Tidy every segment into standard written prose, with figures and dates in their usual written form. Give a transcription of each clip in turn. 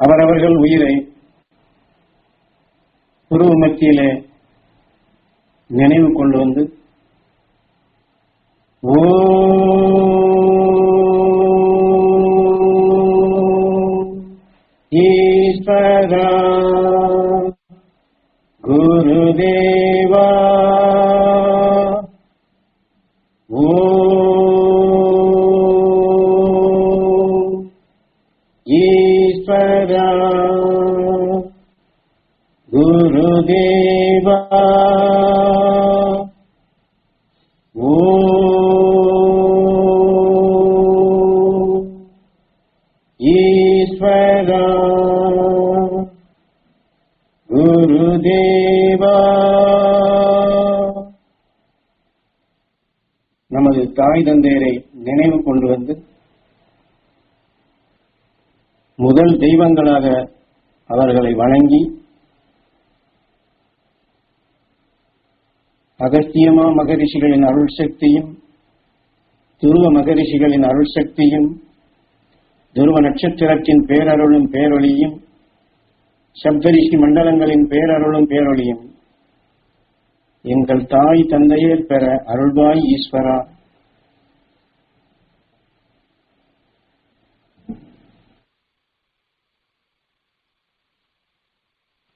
அவரவர்கள் உயிரை புருவ மத்தியிலே நினைவு கொண்டு வந்து ஈஸ்வரா குருதேவா ஈஸ்வரா குருதேவா ஈஸ்வரா குருதேவா. நமது தாய் தந்தையரை நினைவு கொண்டு வந்து முதல் தெய்வங்களாக அவர்களை வணங்கி அகஸ்தியமா மகரிஷிகளின் அருள் சக்தியும் துருவ மகரிஷிகளின் அருள் சக்தியும் துருவ நட்சத்திரத்தின் பேரருளும் பேரொளியும் சப்தரிஷி மண்டலங்களின் பேரருளும் பேரொளியும் எங்கள் தாய் தந்தையர் பெற அருள்வாய் ஈஸ்வரா.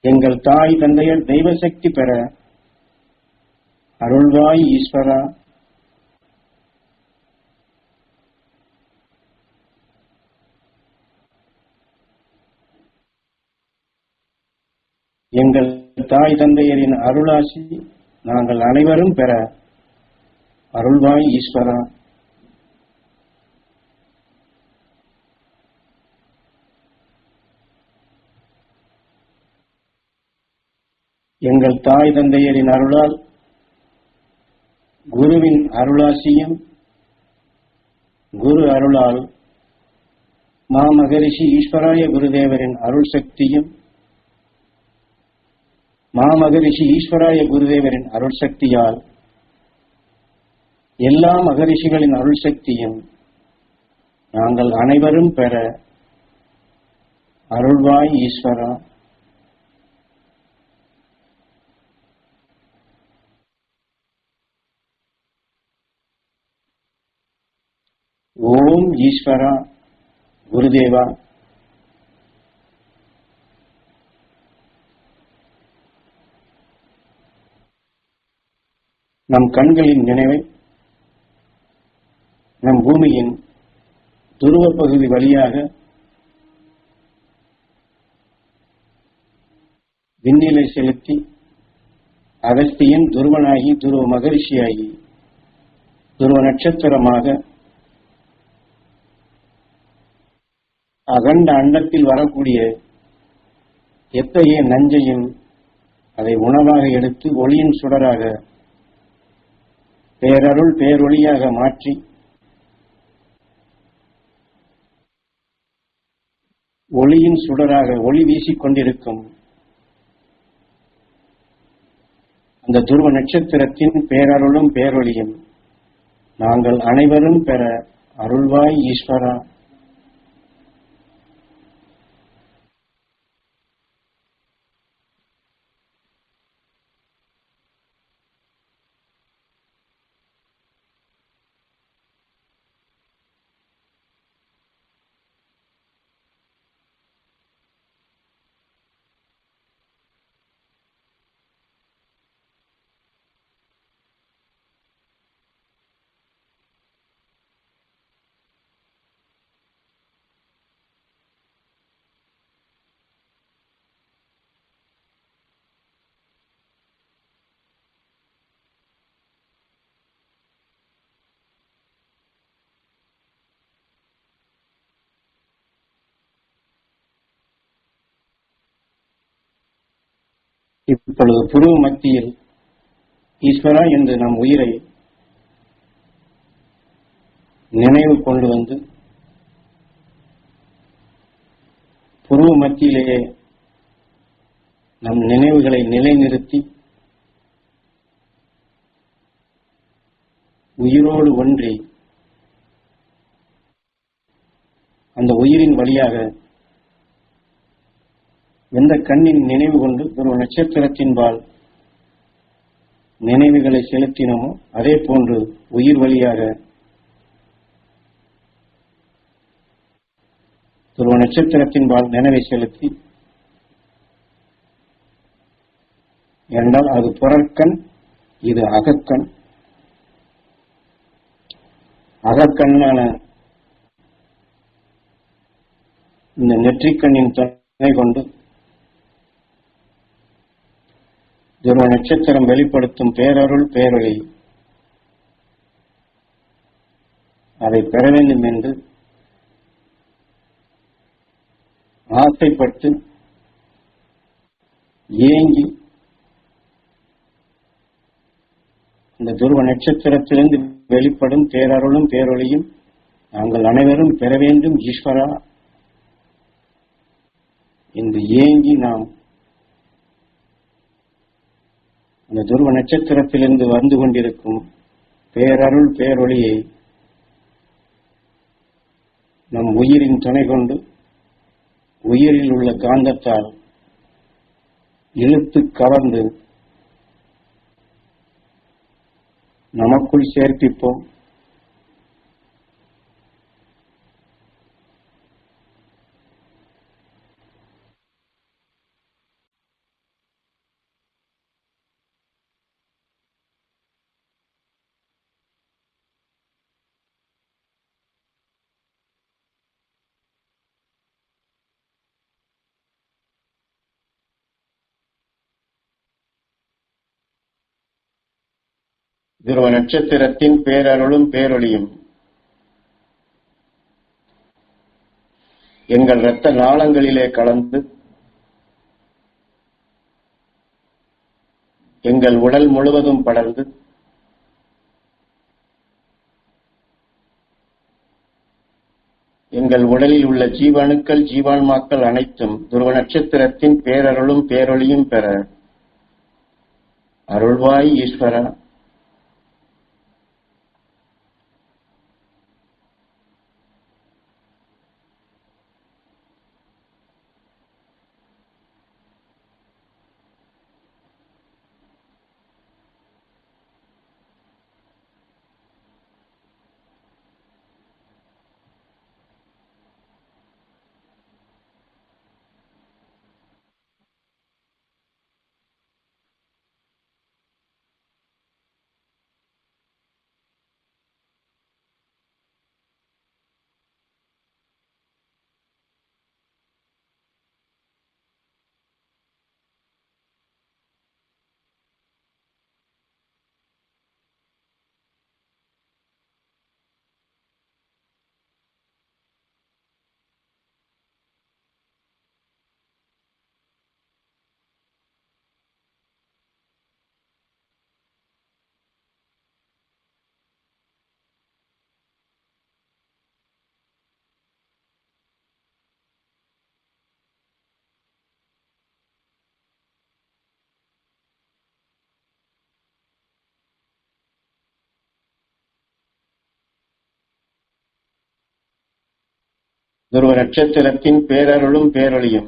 எங்கள் தாய் தந்தையர் தெய்வ சக்தி பெற அருள்வாய் ஈஸ்வரா. எங்கள் தாய் தந்தையரின் அருளாசி நாங்கள் அனைவரும் பெற அருள்வாய் ஈஸ்வரா. எங்கள் தாய் தந்தையரின் அருளால் குருவின் அருளாசியும் குரு அருளால் மாமகரிஷி ஈஸ்வராய குருதேவரின் அருள் சக்தியும் மாமகரிஷி ஈஸ்வராய குருதேவரின் அருள் சக்தியால் எல்லா மகரிஷிகளின் அருள் சக்தியும் நாங்கள் அனைவரும் பெற அருள்வாய் ஈஸ்வரா. ஓம் ஈஸ்வரா குருதேவா. நம் கண்களின் நினைவை நம் பூமியின் துருவ பகுதி வழியாக விண்ணிலை செலுத்தி அகஸ்தியன் துருவனாகி துருவ மகரிஷியாகி துருவ நட்சத்திரமாக அகண்ட அண்டத்தில் வரக்கூடிய எத்தகைய நஞ்சையும் அதை உணவாக எடுத்து ஒளியின் சுடராக பேரருள் பேரொளியாக மாற்றி ஒளியின் சுடராக ஒளி வீசிக் கொண்டிருக்கும் அந்த துருவ நட்சத்திரத்தின் பேரருளும் பேரொளியும் நாங்கள் அனைவரும் பெற அருள்வாய் ஈஸ்வரா. இப்பொழுது புருவ மத்தியில் ஈஸ்வரா என்று நம் உயிரை நினைவு கொண்டு வந்து புருவ மத்தியிலேயே நம் நினைவுகளை நிலைநிறுத்தி உயிரோடு ஒன்றி அந்த உயிரின் வழியாக எந்த கண்ணின் நினைவு கொண்டு துருவ நட்சத்திரத்தின்பால் நினைவுகளை செலுத்தினோமோ அதே போன்று உயிர் வழியாக துருவ நட்சத்திரத்தின்பால் நினைவை செலுத்தி, என்றால் அது புறக்கண், இது அகக்கண். அகக்கண்ணான இந்த நெற்றிக்கண்ணின் துணை கொண்டு துருவ நட்சத்திரம் வெளிப்படுத்தும் பேரருள் பேரொளி அதை பெற வேண்டும் என்று ஆசைப்பட்டு ஏங்கி இந்த துருவ நட்சத்திரத்திலிருந்து வெளிப்படும் பேரருளும் பேரொளியும் நாங்கள் அனைவரும் பெற வேண்டும் ஈஸ்வரா என்று ஏங்கி நாம் அந்த துருவ நட்சத்திரத்திலிருந்து வந்து கொண்டிருக்கும் பேரருள் பேரொளியை நம் உயிரின் துணை கொண்டு உயிரில் உள்ள காந்தத்தால் இழுத்து கவர்ந்து நமக்குள் சேர்ப்பிப்போம். துருவ நட்சத்திரத்தின் பேரருளும் பேரொளியும் எங்கள் இரத்த நாளங்களிலே கலந்து எங்கள் உடல் முழுவதும் படர்ந்து எங்கள் உடலில் உள்ள ஜீவாணுக்கள் ஜீவான்மாக்கள் அனைத்தும் துருவ நட்சத்திரத்தின் பேரருளும் பேரொளியும் பெற அருள்வாய் ஈஸ்வரா. துருவ நட்சத்திரத்தின் பேரருளும் பேரொளியும்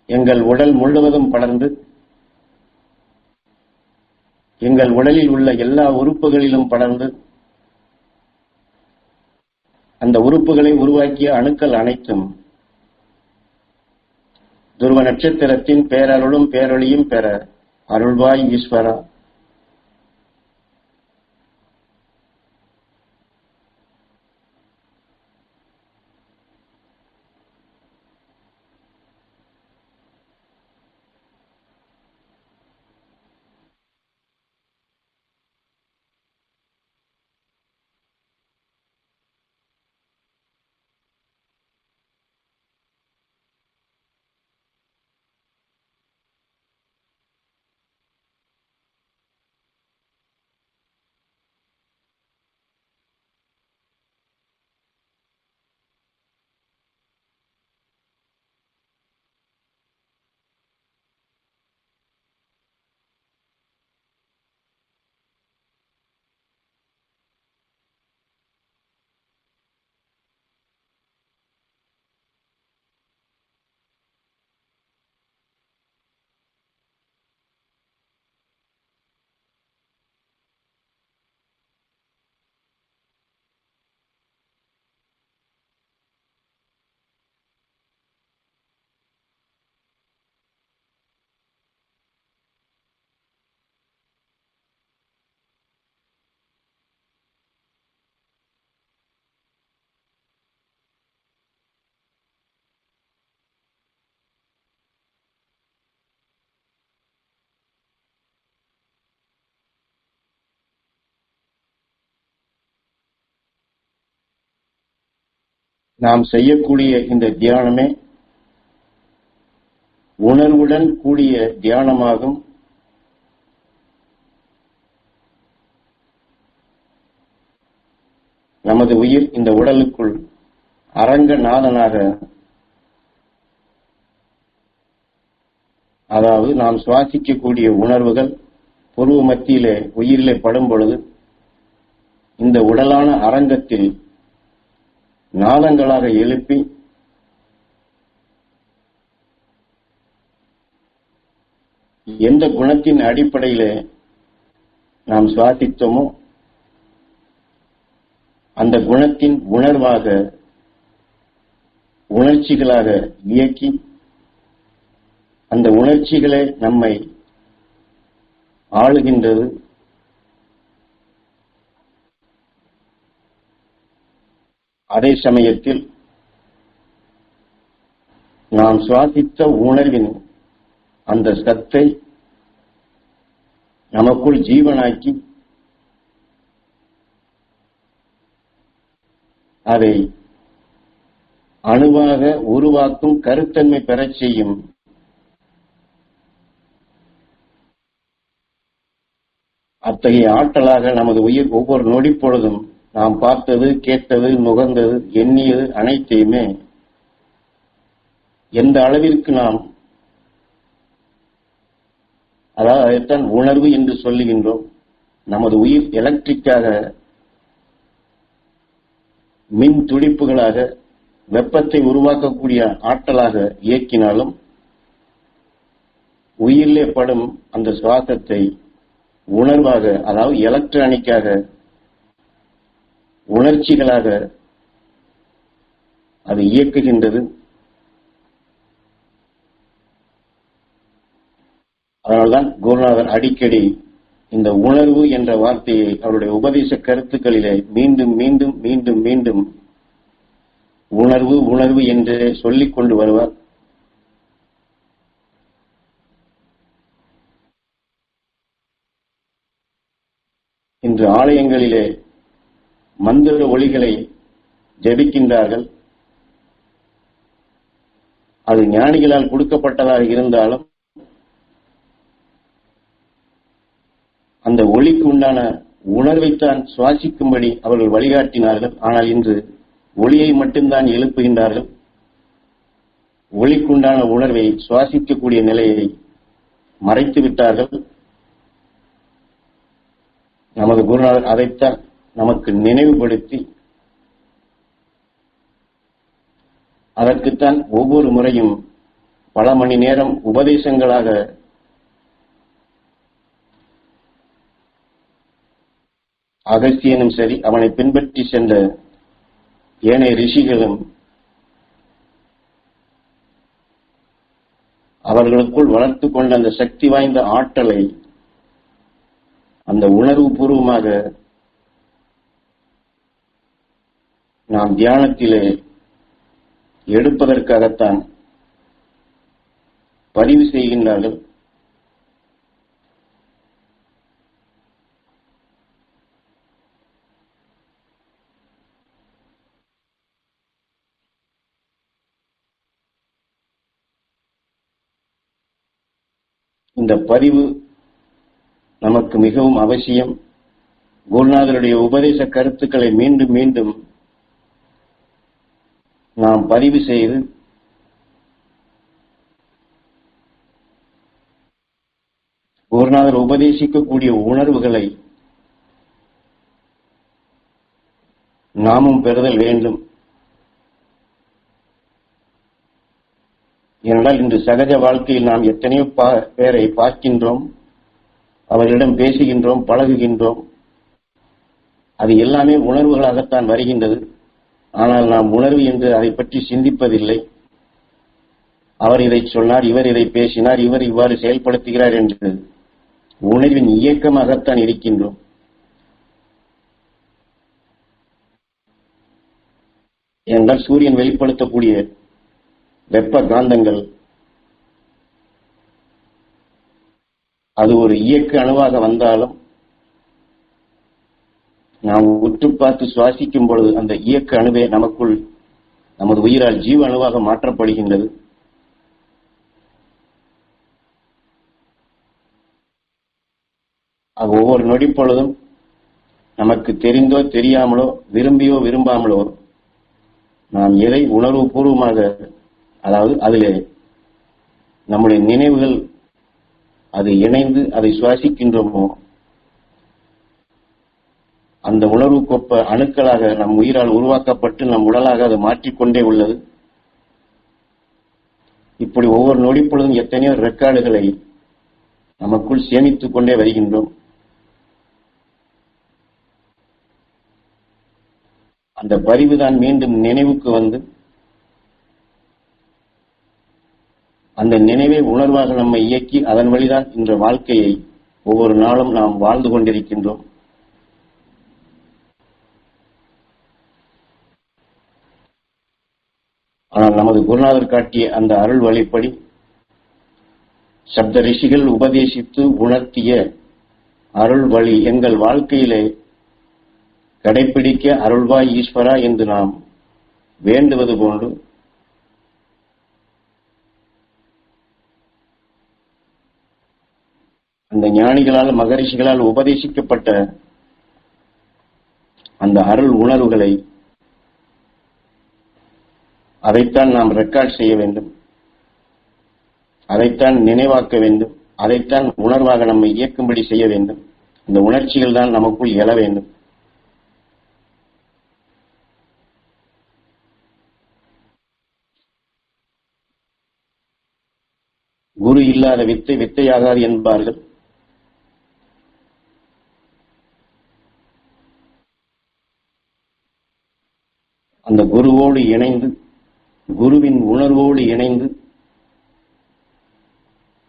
எங்கள் உடல் முழுவதும் படர்ந்து எங்கள் உடலில் உள்ள எல்லா உறுப்புகளிலும் படர்ந்து அந்த உறுப்புகளை உருவாக்கிய அணுக்கள் அனைத்தும் துருவ நட்சத்திரத்தின் பேரருளும் பேரொளியும் பெற அருள்வாய் ஈஸ்வரா. நாம் செய்யக்கூடிய இந்த தியானமே உணர்வுடன் கூடிய தியானமாகும். நமது உயிர் இந்த உடலுக்குள் அரங்கநாதனாக, அதாவது நாம் சுவாசிக்கக்கூடிய உணர்வுகள் புருவ மத்தியிலே உயிரிலே படும் பொழுது இந்த உடலான அரங்கத்தில் நாதங்களாக எழுப்பி எந்த குணத்தின் அடிப்படையிலே நாம் சுவாசித்தோமோ அந்த குணத்தின் உணர்வாக, உணர்ச்சிகளாக இயக்கி அந்த உணர்ச்சிகளே நம்மை ஆளுகின்றது. அதே சமயத்தில் நாம் சுவாசித்த உணர்வின் அந்த சத்தை நமக்குள் ஜீவனாக்கி அதை அணுவாக உருவாக்கும் கருத்தன்மை பெறச் செய்யும். அத்தகைய ஆற்றலாக நமது உயிர் ஒவ்வொரு நொடி பொழுதும் நாம் பார்த்தது, கேட்டது, நுகர்ந்தது, எண்ணியது அனைத்தையுமே எந்த அளவிற்கு நாம், அதாவது அதைத்தான் உணர்வு என்று சொல்லுகின்றோம். நமது உயிர் எலக்ட்ரிக்காக, மின் துடிப்புகளாக, வெப்பத்தை உருவாக்கக்கூடிய ஆற்றலாக இயக்கினாலும் உயிரிலே படும் அந்த சுவாசத்தை உணர்வாக, அதாவது எலக்ட்ரானிக்காக, உணர்ச்சிகளாக அது இயக்குகின்றது. அதனால்தான் குருநாதர் அடிக்கடி இந்த உணர்வு என்ற வார்த்தையை அவருடைய உபதேச கருத்துக்களிலே மீண்டும் மீண்டும் மீண்டும் மீண்டும் உணர்வு உணர்வு என்று சொல்லிக் கொண்டு வருவார். இன்று ஆலயங்களிலே மந்திர ஒலிகளை ஜபிக்கின்றார்கள். அது ஞானிகளால் கொடுக்கப்பட்டதாக இருந்தாலும் அந்த ஒளிக்கு உண்டான உணர்வைத்தான் சுவாசிக்கும்படி அவர்கள் வழிகாட்டினார்கள். ஆனால் இன்று ஒளியை மட்டும்தான் எழுப்புகின்றார்கள். ஒளிக்குண்டான உணர்வை சுவாசிக்கக்கூடிய நிலையை மறைத்து விட்டார்கள். நமது குருநாதர் அதைத்தான் நமக்கு நினைவுபடுத்தி, அதற்குத்தான் ஒவ்வொரு முறையும் பல மணி நேரம் உபதேசங்களாக அகஸ்தியனும் சரி, அவனை பின்பற்றி சென்ற ஏனைய ரிஷிகளும் அவர்களுக்குள் வளர்த்து கொண்ட அந்த சக்தி வாய்ந்த ஆற்றலை அந்த உணர்வு பூர்வமாக நாம் தியானத்திலே எடுப்பதற்காகத்தான் பதிவு செய்கின்றார்கள். இந்த பதிவு நமக்கு மிகவும் அவசியம். குருநாதருடைய உபதேச கருத்துக்களை மீண்டும் மீண்டும் நாம் பதிவு செய்து குருநாதர் உபதேசிக்கக்கூடிய உணர்வுகளை நாமும் பெறுதல் வேண்டும். ஏனென்றால் இன்று சகஜ வாழ்க்கையில் நாம் எத்தனையோ பேரை பார்க்கின்றோம், அவர்களிடம் பேசுகின்றோம், பழகுகின்றோம். அது எல்லாமே உணர்வுகளாகத்தான் வருகின்றது. ஆனால் நாம் உணர்வு என்று அதை பற்றி சிந்திப்பதில்லை. அவர் இதை சொன்னார், இவர் இதை பேசினார், இவர் இவ்வாறு செயல்படுத்துகிறார் என்று உணர்வின் இயக்கமாகத்தான் இருக்கின்றோம். என்றால் சூரியன் வெளிப்படுத்தக்கூடிய வெப்ப காந்தங்கள் அது ஒரு இயக்க அணுவாக வந்தாலும் நாம் உற்று பார்த்து சுவாசிக்கும் பொழுது அந்த இயக்க அணுவே நமக்குள் நமது உயிரால் ஜீவ அணுவாக மாற்றப்படுகின்றது. ஒவ்வொரு நொடி பொழுதும் நமக்கு தெரிந்தோ தெரியாமலோ, விரும்பியோ விரும்பாமலோ, நாம் எதை உணர்வு பூர்வமாக, அதாவது அதிலே நம்முடைய நினைவுகள் அது இணைந்து அதை சுவாசிக்கின்றோமோ, அந்த உணர்வுக்கொப்ப அணுக்களாக நம் உயிரால் உருவாக்கப்பட்டு நம் உடலாக அது மாற்றிக்கொண்டே உள்ளது. இப்படி ஒவ்வொரு நொடி பொழுதும் எத்தனையோ ரெக்கார்டுகளை நமக்குள் சேமித்துக் கொண்டே வருகின்றோம். அந்த பதிவுதான் மீண்டும் நினைவுக்கு வந்து அந்த நினைவே உணர்வாக நம்மை இயக்கி அதன் வழிதான் இன்ற வாழ்க்கையை ஒவ்வொரு நாளும் நாம் வாழ்ந்து கொண்டிருக்கின்றோம். ஆனால் நமது குருநாதர் காட்டிய அந்த அருள் வழிப்படி சப்த ரிஷிகள் உபதேசித்து உணர்த்திய அருள் வழி எங்கள் வாழ்க்கையிலே கடைபிடிக்க அருள்வாய் ஈஸ்வரா என்று நாம் வேண்டுவது போன்று அந்த ஞானிகளால் மகரிஷிகளால் உபதேசிக்கப்பட்ட அந்த அருள் உணர்வுகளை அதைத்தான் நாம் ரெக்கார்ட் செய்ய வேண்டும், அதைத்தான் நினைவாக்க வேண்டும், அதைத்தான் உணர்வாக நம்மை இயக்கும்படி செய்ய வேண்டும். இந்த உணர்ச்சிகள் தான் நமக்குள் எழ வேண்டும். குரு இல்லாத வித்தை வித்தையாகாது என்பார்கள். அந்த குருவோடு இணைந்து, குருவின் உணர்வோடு இணைந்து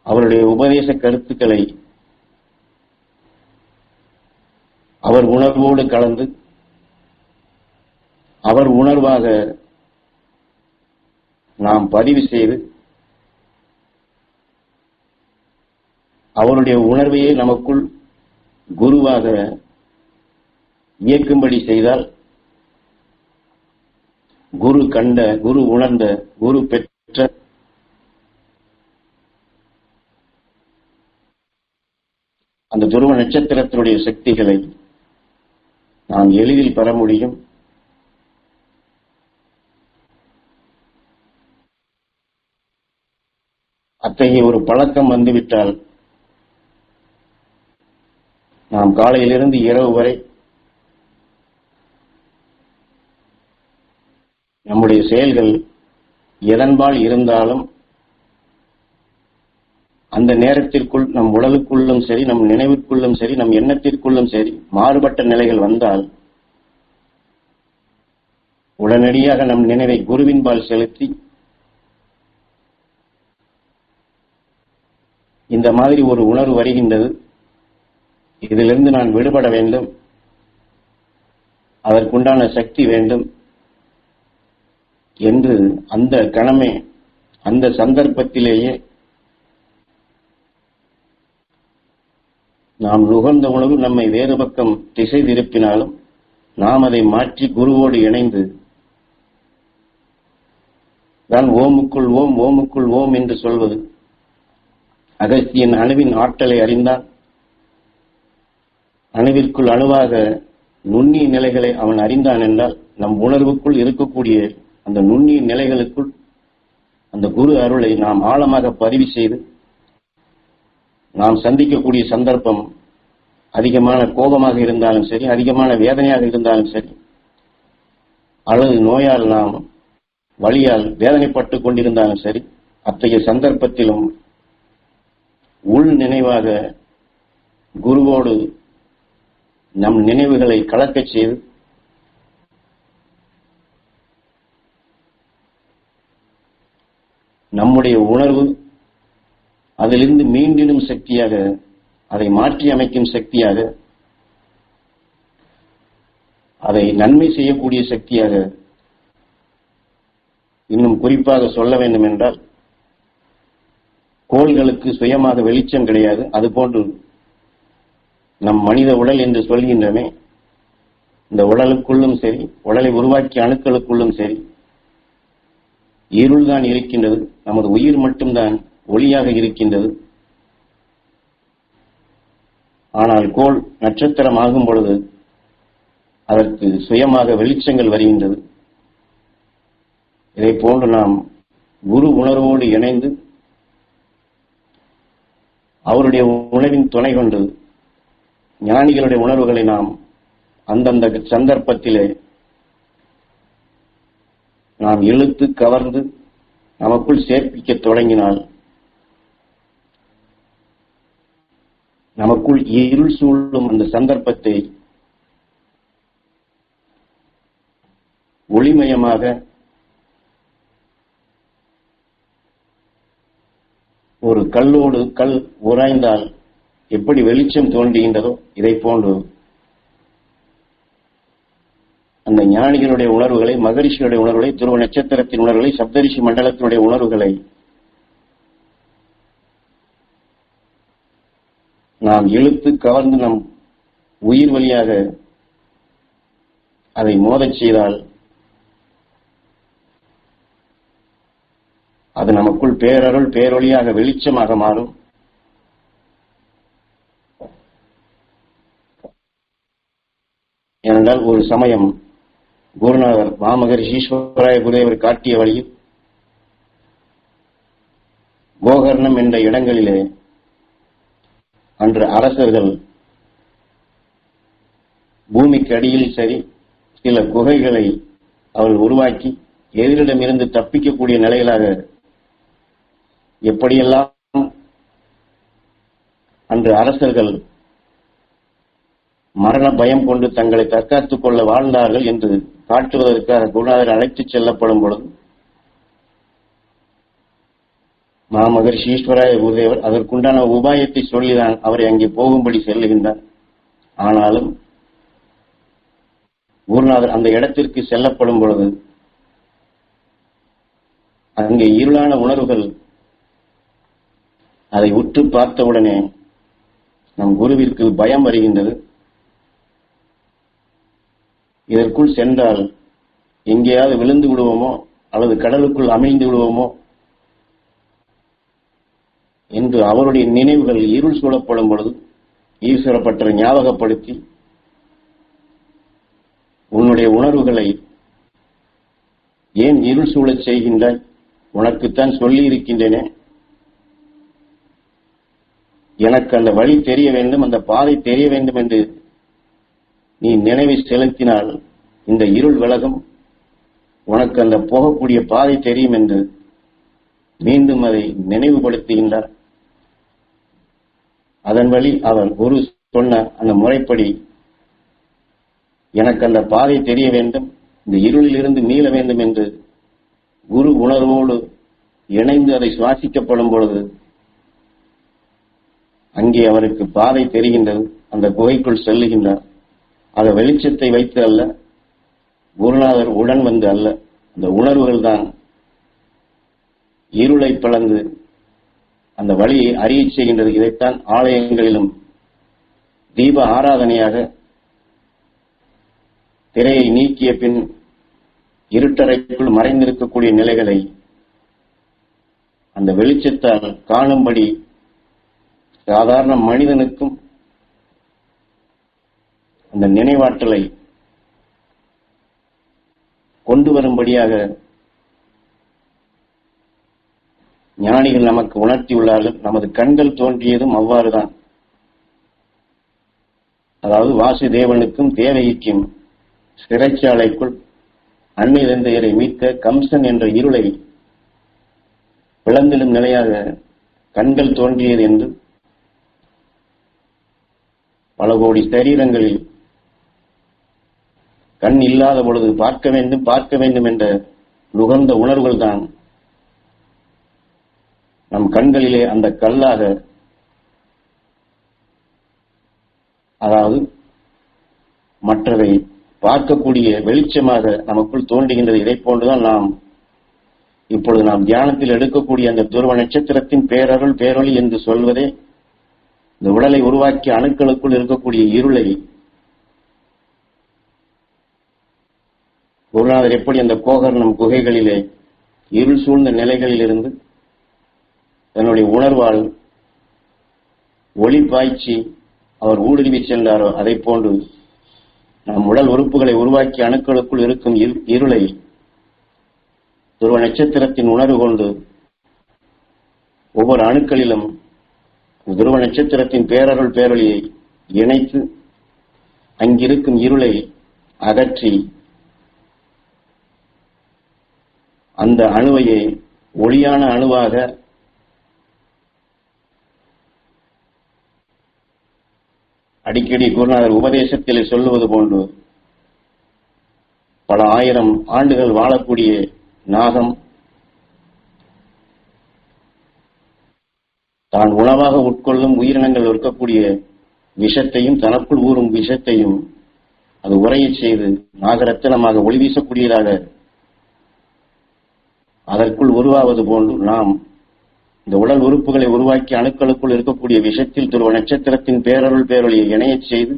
அவருடைய உபதேச கருத்துக்களை அவர் உணர்வோடு கலந்து அவர் உணர்வாக நாம் பதிவு செய்து அவருடைய உணர்வையே நமக்குள் குருவாக இயக்கும்படி செய்தால் குரு கண்ட, குரு உணர்ந்த, குரு பெற்ற அந்த துருவ நட்சத்திரத்தினுடைய சக்திகளை நாம் எளிதில் பெற முடியும். அத்தகைய ஒரு பழக்கம் வந்துவிட்டால் நாம் காலையிலிருந்து இரவு வரை நம்முடைய செயல்கள் எதன்பால் இருந்தாலும் அந்த நேரத்திற்குள் நம் உடலுக்குள்ளும் சரி, நம் நினைவுக்குள்ளும் சரி, நம் எண்ணத்திற்குள்ளும் சரி மாறுபட்ட நிலைகள் வந்தால் உடனடியாக நம் நினைவை குருவின்பால் செலுத்தி இந்த மாதிரி ஒரு உணர்வு வருகின்றது, இதிலிருந்து நான் விடுபட வேண்டும், அதற்குண்டான சக்தி வேண்டும் என்று அந்த கணமே, அந்த சந்தர்ப்பத்திலேயே நாம் நுகர்ந்த உணவு நம்மை வேறு பக்கம் திசை திருப்பினாலும் நாம் அதை மாற்றி குருவோடு இணைந்து தான் ஓமுக்குள் ஓம், ஓமுக்குள் ஓம் என்று சொல்வது. அகஸ்தியன் அணுவின் ஆற்றலை அறிந்தான். அணுவிற்குள் அணுவாக நுண்ணிய நிலைகளை அவன் அறிந்தான் என்றால் நம் உணர்வுக்குள் இருக்கக்கூடிய அந்த நுண்ணிய நிலைகளுக்குள் அந்த குரு அருளை நாம் ஆழமாக பதிவு செய்து நாம் சந்திக்கக்கூடிய சந்தர்ப்பம் அதிகமான கோபமாக இருந்தாலும் சரி, அதிகமான வேதனையாக இருந்தாலும் சரி, அல்லது நோயால் நாம் வலியால் வேதனைப்பட்டுக் கொண்டிருந்தாலும் சரி, அத்தகைய சந்தர்ப்பத்திலும் உள் நினைவாக குருவோடு நம் நினைவுகளை கலக்கச் செய்து நம்முடைய உணர்வு அதிலிருந்து மீண்டிடும் சக்தியாக, அதை மாற்றி அமைக்கும் சக்தியாக, அதை நன்மை செய்யக்கூடிய சக்தியாக, இன்னும் குறிப்பாக சொல்ல வேண்டும் என்றால் கோள்களுக்கு சுயமாக வெளிச்சம் கிடையாது. அதுபோன்று நம் மனித உடல் என்று சொல்கின்றமே, இந்த உடலுக்குள்ளும் சரி, உடலை உருவாக்கிய அணுக்களுக்குள்ளும் சரி, இருள்தான் இருக்கின்றது, நமது உயிர் மட்டும்தான் ஒளியாக இருக்கின்றது. ஆனால் கோள் நட்சத்திரம் ஆகும் பொழுது அதற்கு சுயமாக வெளிச்சங்கள் வருகின்றது. இதை போன்று நாம் குரு உணர்வோடு இணைந்து அவருடைய உணர்வின் துணை கொண்டு ஞானிகளுடைய உணர்வுகளை நாம் அந்தந்த சந்தர்ப்பத்திலே நாம் இழுத்து கவர்ந்து நமக்குள் சேர்ப்பிக்க தொடங்கினால் நமக்குள் இருள் சூழும் அந்த சந்தர்ப்பத்தை ஒளிமயமாக ஒரு கல்லோடு கல் உராய்ந்தால் எப்படி வெளிச்சம் தோன்றுகின்றதோ இதை போன்று அந்த ஞானிகளுடைய உணர்வுகளை, மகரிஷிகளுடைய உணர்வுகளை, துருவ நட்சத்திரத்தின் உணர்வுகளை, சப்தரிஷி மண்டலத்தினுடைய உணர்வுகளை நாம் இழுத்து கவர்ந்து நம் உயிர் வழியாக அதை மோதச் செய்தால் அது நமக்குள் பேரருள் பேரொளியாக வெளிச்சமாக மாறும். ஏனென்றால் ஒரு சமயம் குருநாதர் மாமகரிஷி ஈஸ்வராய குருதேவர் காட்டிய வழியில் கோகர்ணம் என்ற இடங்களிலே அன்று அரசர்கள் பூமிக்கு அடியில் சரி சில குகைகளை அவர்கள் உருவாக்கி எதிரிடமிருந்து தப்பிக்கக்கூடிய நிலைகளாக எப்படியெல்லாம் அன்று அரசர்கள் மரண பயம் கொண்டு தங்களை தற்காத்துக் கொள்ள வாழ்ந்தார்கள் என்று காட்டுவதற்காக குருநாதர் அழைத்துச் செல்லப்படும் பொழுது மாமகரிஷி ஈஸ்வராய குருதேவர் அதற்குண்டான உபாயத்தை சொல்லிதான் அவரை அங்கே போகும்படி செல்லுகின்றார். ஆனாலும் குருநாதர் அந்த இடத்திற்கு செல்லப்படும் பொழுது அங்கே இருளான உணர்வுகள் அதை உற்று பார்த்தவுடனே நம் குருவிற்கு பயம் வருகின்றது. இதற்குள் சென்றால் எங்கேயாவது விழுந்து விடுவோமோ அல்லது கடலுக்குள் அமிழ்ந்து விடுவோமோ என்று அவருடைய நினைவுகள் இருள் சூழப்படும் பொழுது ஈஸ்வரப்பட்டரை ஞாபகப்படுத்தி, உன்னுடைய உணர்வுகளை ஏன் இருள் சூழச் செய்கின்றாய்? உனக்குத்தான் சொல்லி இருக்கின்றேனே, எனக்கு அந்த வழி தெரிய வேண்டும், அந்த பாதை தெரிய வேண்டும் என்று நீ நினைவை செலுத்தினால் இந்த இருள் விலகும், உனக்கு அந்த போகக்கூடிய பாதை தெரியும் என்று மீண்டும் அதை நினைவுபடுத்துகின்றார். அதன் வழி அவர் குரு சொன்ன அந்த முறைப்படி எனக்கு அந்த பாதை தெரிய வேண்டும், இந்த இருளில் இருந்து மீள வேண்டும் என்று குரு உணர்வோடு இணைந்து அதை சுவாசிக்கப்படும் பொழுது அங்கே அவருக்கு பாதை தெரிகின்றது. அந்த குகைக்குள் செல்லுகின்றார். அந்த வெளிச்சத்தை வைத்து அல்ல, குருநாதர் உடன் வந்து அல்ல, அந்த உணர்வுகள் தான் இருளை பிளந்து அந்த வழியை அறியச் செய்கின்றது. இதைத்தான் ஆலயங்களிலும் தீப ஆராதனையாக திரையை நீக்கிய பின் இருட்டறைக்குள் மறைந்திருக்கக்கூடிய நிலைகளை அந்த வெளிச்சத்தால் காணும்படி சாதாரண மனிதனுக்கும் அந்த நினைவாற்றலை கொண்டு வரும்படியாக ஞானிகள் நமக்கு உணர்த்தியுள்ளார்கள். நமது கண்கள் தோன்றியதும் அவ்வாறுதான். அதாவது வாசுதேவனுக்கும் தேவகிக்கும் சிறைச்சாலைக்குள் அன்னை தந்தையரை மீட்க கம்சன் என்ற இருளை பிளந்திடும் நிலையாக கண்கள் தோன்றியது என்று பல கோடி சரீரங்களில் கண் இல்லாத பொழுது பார்க்க வேண்டும் என்ற நுகர்ந்த உணர்வுகள் தான் நம் கண்களிலே அந்த கல்லாக, அதாவது மற்றதை பார்க்கக்கூடிய வெளிச்சமாக நமக்குள் தோன்றுகின்றது. இதை போன்றுதான் நாம் இப்பொழுது நாம் தியானத்தில் எடுக்கக்கூடிய அந்த துருவ நட்சத்திரத்தின் பேரருள் பேரொளி என்று சொல்வதே இந்த உடலை உருவாக்கிய அணுக்களுக்குள் இருக்கக்கூடிய இருளை குருநாதர் எப்படி அந்த கோகர்ணம் குகைகளிலே இருள் சூழ்ந்த நிலைகளில் இருந்து தன்னுடைய உணர்வால் ஒளி பாய்ச்சி அவர் ஊடுருவி சென்றாரோ அதை போன்று நம் உடல் உறுப்புகளை உருவாக்கி அணுக்களுக்குள் இருக்கும் இருளை துருவ நட்சத்திரத்தின் உணர்வு கொண்டு ஒவ்வொரு அணுக்களிலும் துருவ நட்சத்திரத்தின் பேரருள் பேரொளியை இணைத்து அங்கிருக்கும் இருளை அகற்றி அந்த அணுவையை ஒளியான அணுவாக அடிக்கடி குருநாதர் உபதேசத்தில் சொல்லுவது போன்று பல ஆயிரம் ஆண்டுகள் வாழக்கூடிய நாகம் தான் உணவாக உட்கொள்ளும் உயிரினங்கள் இருக்கக்கூடிய விஷத்தையும் தனக்குள் ஊறும் விஷத்தையும் அது உரையச் செய்து நாகரத்தினமாக ஒளி வீசக்கூடியதாக அதற்குள் உருவாவது போன்று நாம் இந்த உடல் உறுப்புகளை உருவாக்கி அணுக்களுக்குள் இருக்கக்கூடிய விஷத்தில் துருவ நட்சத்திரத்தின் பேரருள் பேரொளியை இணையச் செய்து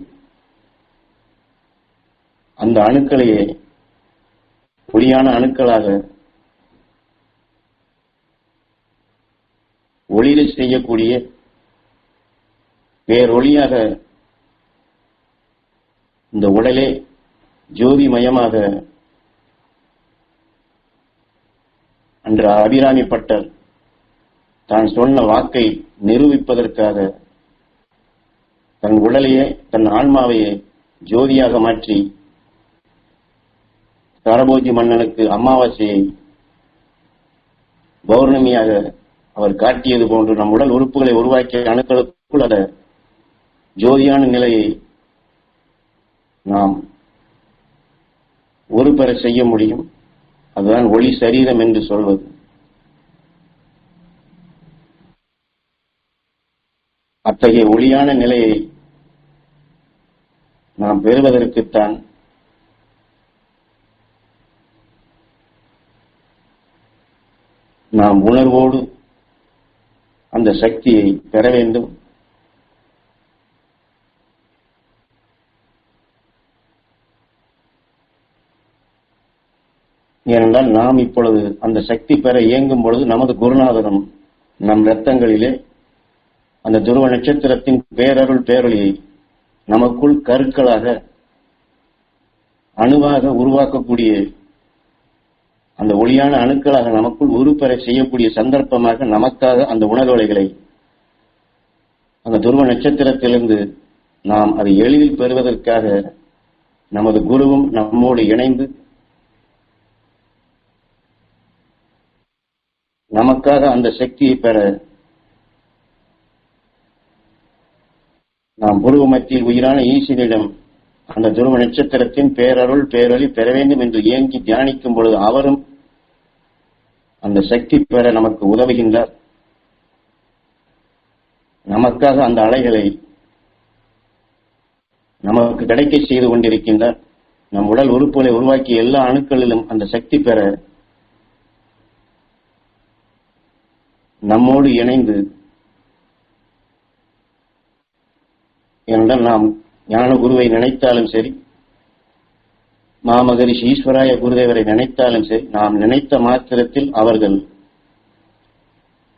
அந்த அணுக்களையே ஒளியான அணுக்களாக ஒளிரை செய்யக்கூடிய பேரொளியாக இந்த உடலே ஜோதிமயமாக அன்று அபிராமி பட்டர் தான் சொன்ன வாக்கை நிரூபிப்பதற்காக தன் உடலையே தன் ஆன்மாவையே ஜோதியாக மாற்றி சரபோஜி மன்னனுக்கு அமாவாசையை பௌர்ணமியாக அவர் காட்டியது போன்று நம் உடல் உறுப்புகளை உருவாக்கிய அணுக்களுக்குள் அத ஜோதியான நிலையை நாம் ஒரு பெற செய்ய முடியும். அதுதான் ஒளி சரீரம் என்று சொல்வது. அத்தகைய ஒளியான நிலையை நாம் பெறுவதற்குத்தான் நாம் உணர்வோடு அந்த சக்தியை பெற வேண்டும். ஏனென்றால் நாம் இப்பொழுது அந்த சக்தி பெற இயங்கும் பொழுது நமது குருநாதரும் நம் இரத்தங்களிலே அந்த துருவ நட்சத்திரத்தின் பேரருள் பேரொளியை நமக்குள் கருக்களாக அணுவாக உருவாக்கக்கூடிய அந்த ஒளியான அணுக்களாக நமக்குள் உருப்பெற செய்யக்கூடிய சந்தர்ப்பமாக நமக்காக அந்த உணர்வலைகளை அந்த துருவ நட்சத்திரத்திலிருந்து நாம் அதை எளிதில் பெறுவதற்காக நமது குருவும் நம்மோடு இணைந்து நமக்காக அந்த சக்தியை பெற நாம் குரு மத்தியில் உயிரான ஈசனிடம் அந்த துருவ நட்சத்திரத்தின் பேரருள் பேரொளி பெற வேண்டும் என்று ஏங்கி தியானிக்கும் பொழுது அவரும் அந்த சக்தி பெற நமக்கு உதவுகின்றார். நமக்காக அந்த அலைகளை நமக்கு கிடைக்க செய்து கொண்டிருக்கின்றார். நம் உடல் உறுப்புகளை உருவாக்கிய எல்லா அணுக்களிலும் அந்த சக்தி பெற நம்மோடு இணைந்து, என்றால் நாம் ஞான குருவை நினைத்தாலும் சரி, மாமகரிஷி ஈஸ்வராய குருதேவரை நினைத்தாலும் சரி, நாம் நினைத்த மாத்திரத்தில் அவர்கள்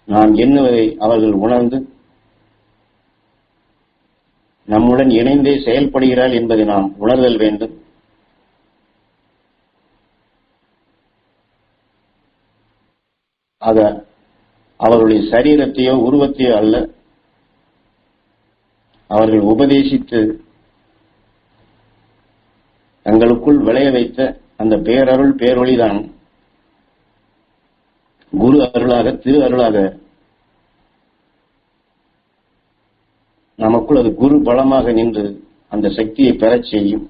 நாம் எண்ணுவதை அவர்கள் உணர்ந்து நம்முடன் இணைந்தே செயல்படுகிறார் என்பதை நாம் உணர்தல் வேண்டும். ஆக அவர்களுடைய சரீரத்தையோ உருவத்தையோ அல்ல, அவர்கள் உபதேசித்து தங்களுக்குள் விளைய வைத்த அந்த பேரருள் பேரொளிதான் குரு அருளாக திரு அருளாக நமக்குள் அது குரு பலமாக நின்று அந்த சக்தியை பெறச் செய்யும்.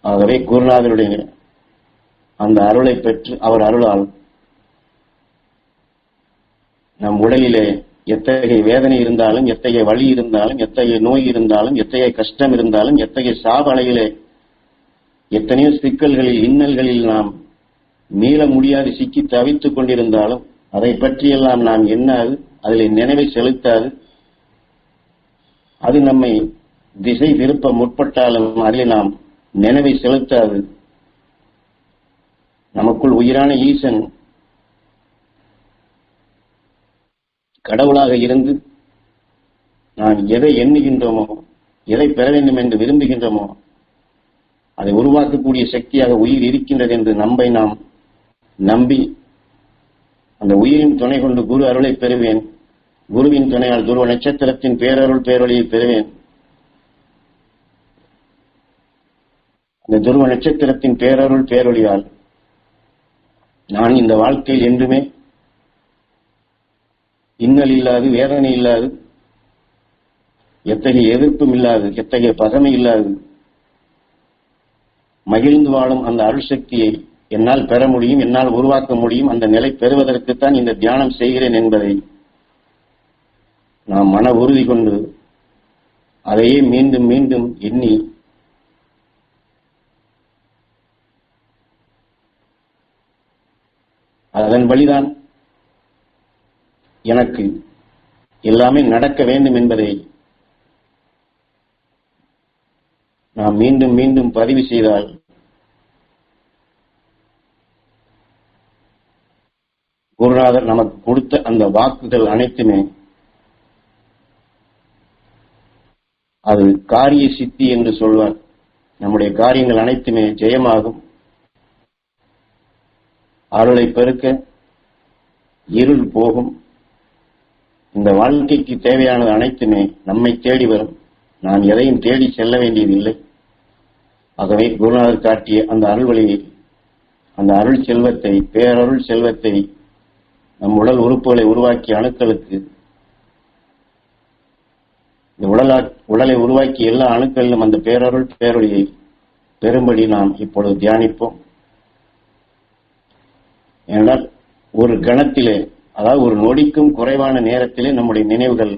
ஆகவே குருநாதருடைய அந்த அருளை பெற்று அவர் அருளால் நம் உடலிலே எத்தகைய வேதனை இருந்தாலும், எத்தகைய வலி இருந்தாலும், எத்தகைய நோய் இருந்தாலும், எத்தகைய கஷ்டம் இருந்தாலும், எத்தகைய சாப அலையிலே எத்தனையோ சிக்கல்களில் இன்னல்களில் நாம் மீள முடியாது சிக்கி தவித்துக் கொண்டிருந்தாலும் அதை பற்றியெல்லாம் நாம் எண்ணாது, அதில் நினைவை செலுத்தாது, அது நம்மை திசை திருப்ப முற்பட்டாலும் அதில் நாம் நினைவை செலுத்தாது உயிரான ஈசன் கடவுளாக இருந்து நாம் எதை எண்ணுகின்றோமோ, எதை பெற வேண்டும் என்று விரும்புகின்றோமோ அதை உருவாக்கக்கூடிய சக்தியாக உயிர் இருக்கின்றது என்று நாம் நம்பி அந்த உயிரின் துணை கொண்டு குரு அருளை பெறுவேன், குருவின் துணையால் துருவ நட்சத்திரத்தின் பேரருள் பேரொழியை பெறுவேன், அந்த துருவ நட்சத்திரத்தின் பேரருள் பேரொழியால் நான் இந்த வாழ்க்கையில் என்றுமே இன்னல் இல்லாது, வேதனை இல்லாது, எத்தகைய எதிர்ப்பும் இல்லாது, எத்தகைய பகமை இல்லாது மகிழ்ந்து வாழும் அந்த அருள் சக்தியை என்னால் பெற முடியும், என்னால் உருவாக்க முடியும். அந்த நிலை பெறுவதற்குத்தான் இந்த தியானம் செய்கிறேன் என்பதை நாம் மன உறுதி கொண்டு அதையே மீண்டும் மீண்டும் எண்ணி அதன் வழிதான் எனக்கு எல்லாமே நடக்க வேண்டும் என்பதை நாம் மீண்டும் மீண்டும் பதிவு செய்தால் குருநாதர் நமக்கு கொடுத்த அந்த வாக்குகள் அனைத்துமே அது காரிய சித்தி என்று சொல்வார். நம்முடைய காரியங்கள் அனைத்துமே ஜெயமாகும். அருளை பெருக்க இருள் போகும். இந்த வாழ்க்கைக்கு தேவையானது அனைத்துமே நம்மை தேடி வரும். நாம் எதையும் தேடி செல்ல வேண்டியதில்லை. ஆகவே குருநாதர் காட்டிய அந்த அருள் வழியை, அந்த அருள் செல்வத்தை, பேரருள் செல்வத்தை நம் உடல் உறுப்புகளை உருவாக்கிய அணுக்களுக்கு, இந்த உடலை உருவாக்கிய எல்லா அணுக்களிலும் அந்த பேரருள் பேரொழியை பெறும்படி நாம் இப்பொழுது தியானிப்போம். ஏனென்றால் ஒரு கணத்திலே, அதாவது ஒரு நொடிக்கும் குறைவான நேரத்திலே நம்முடைய நினைவுகள்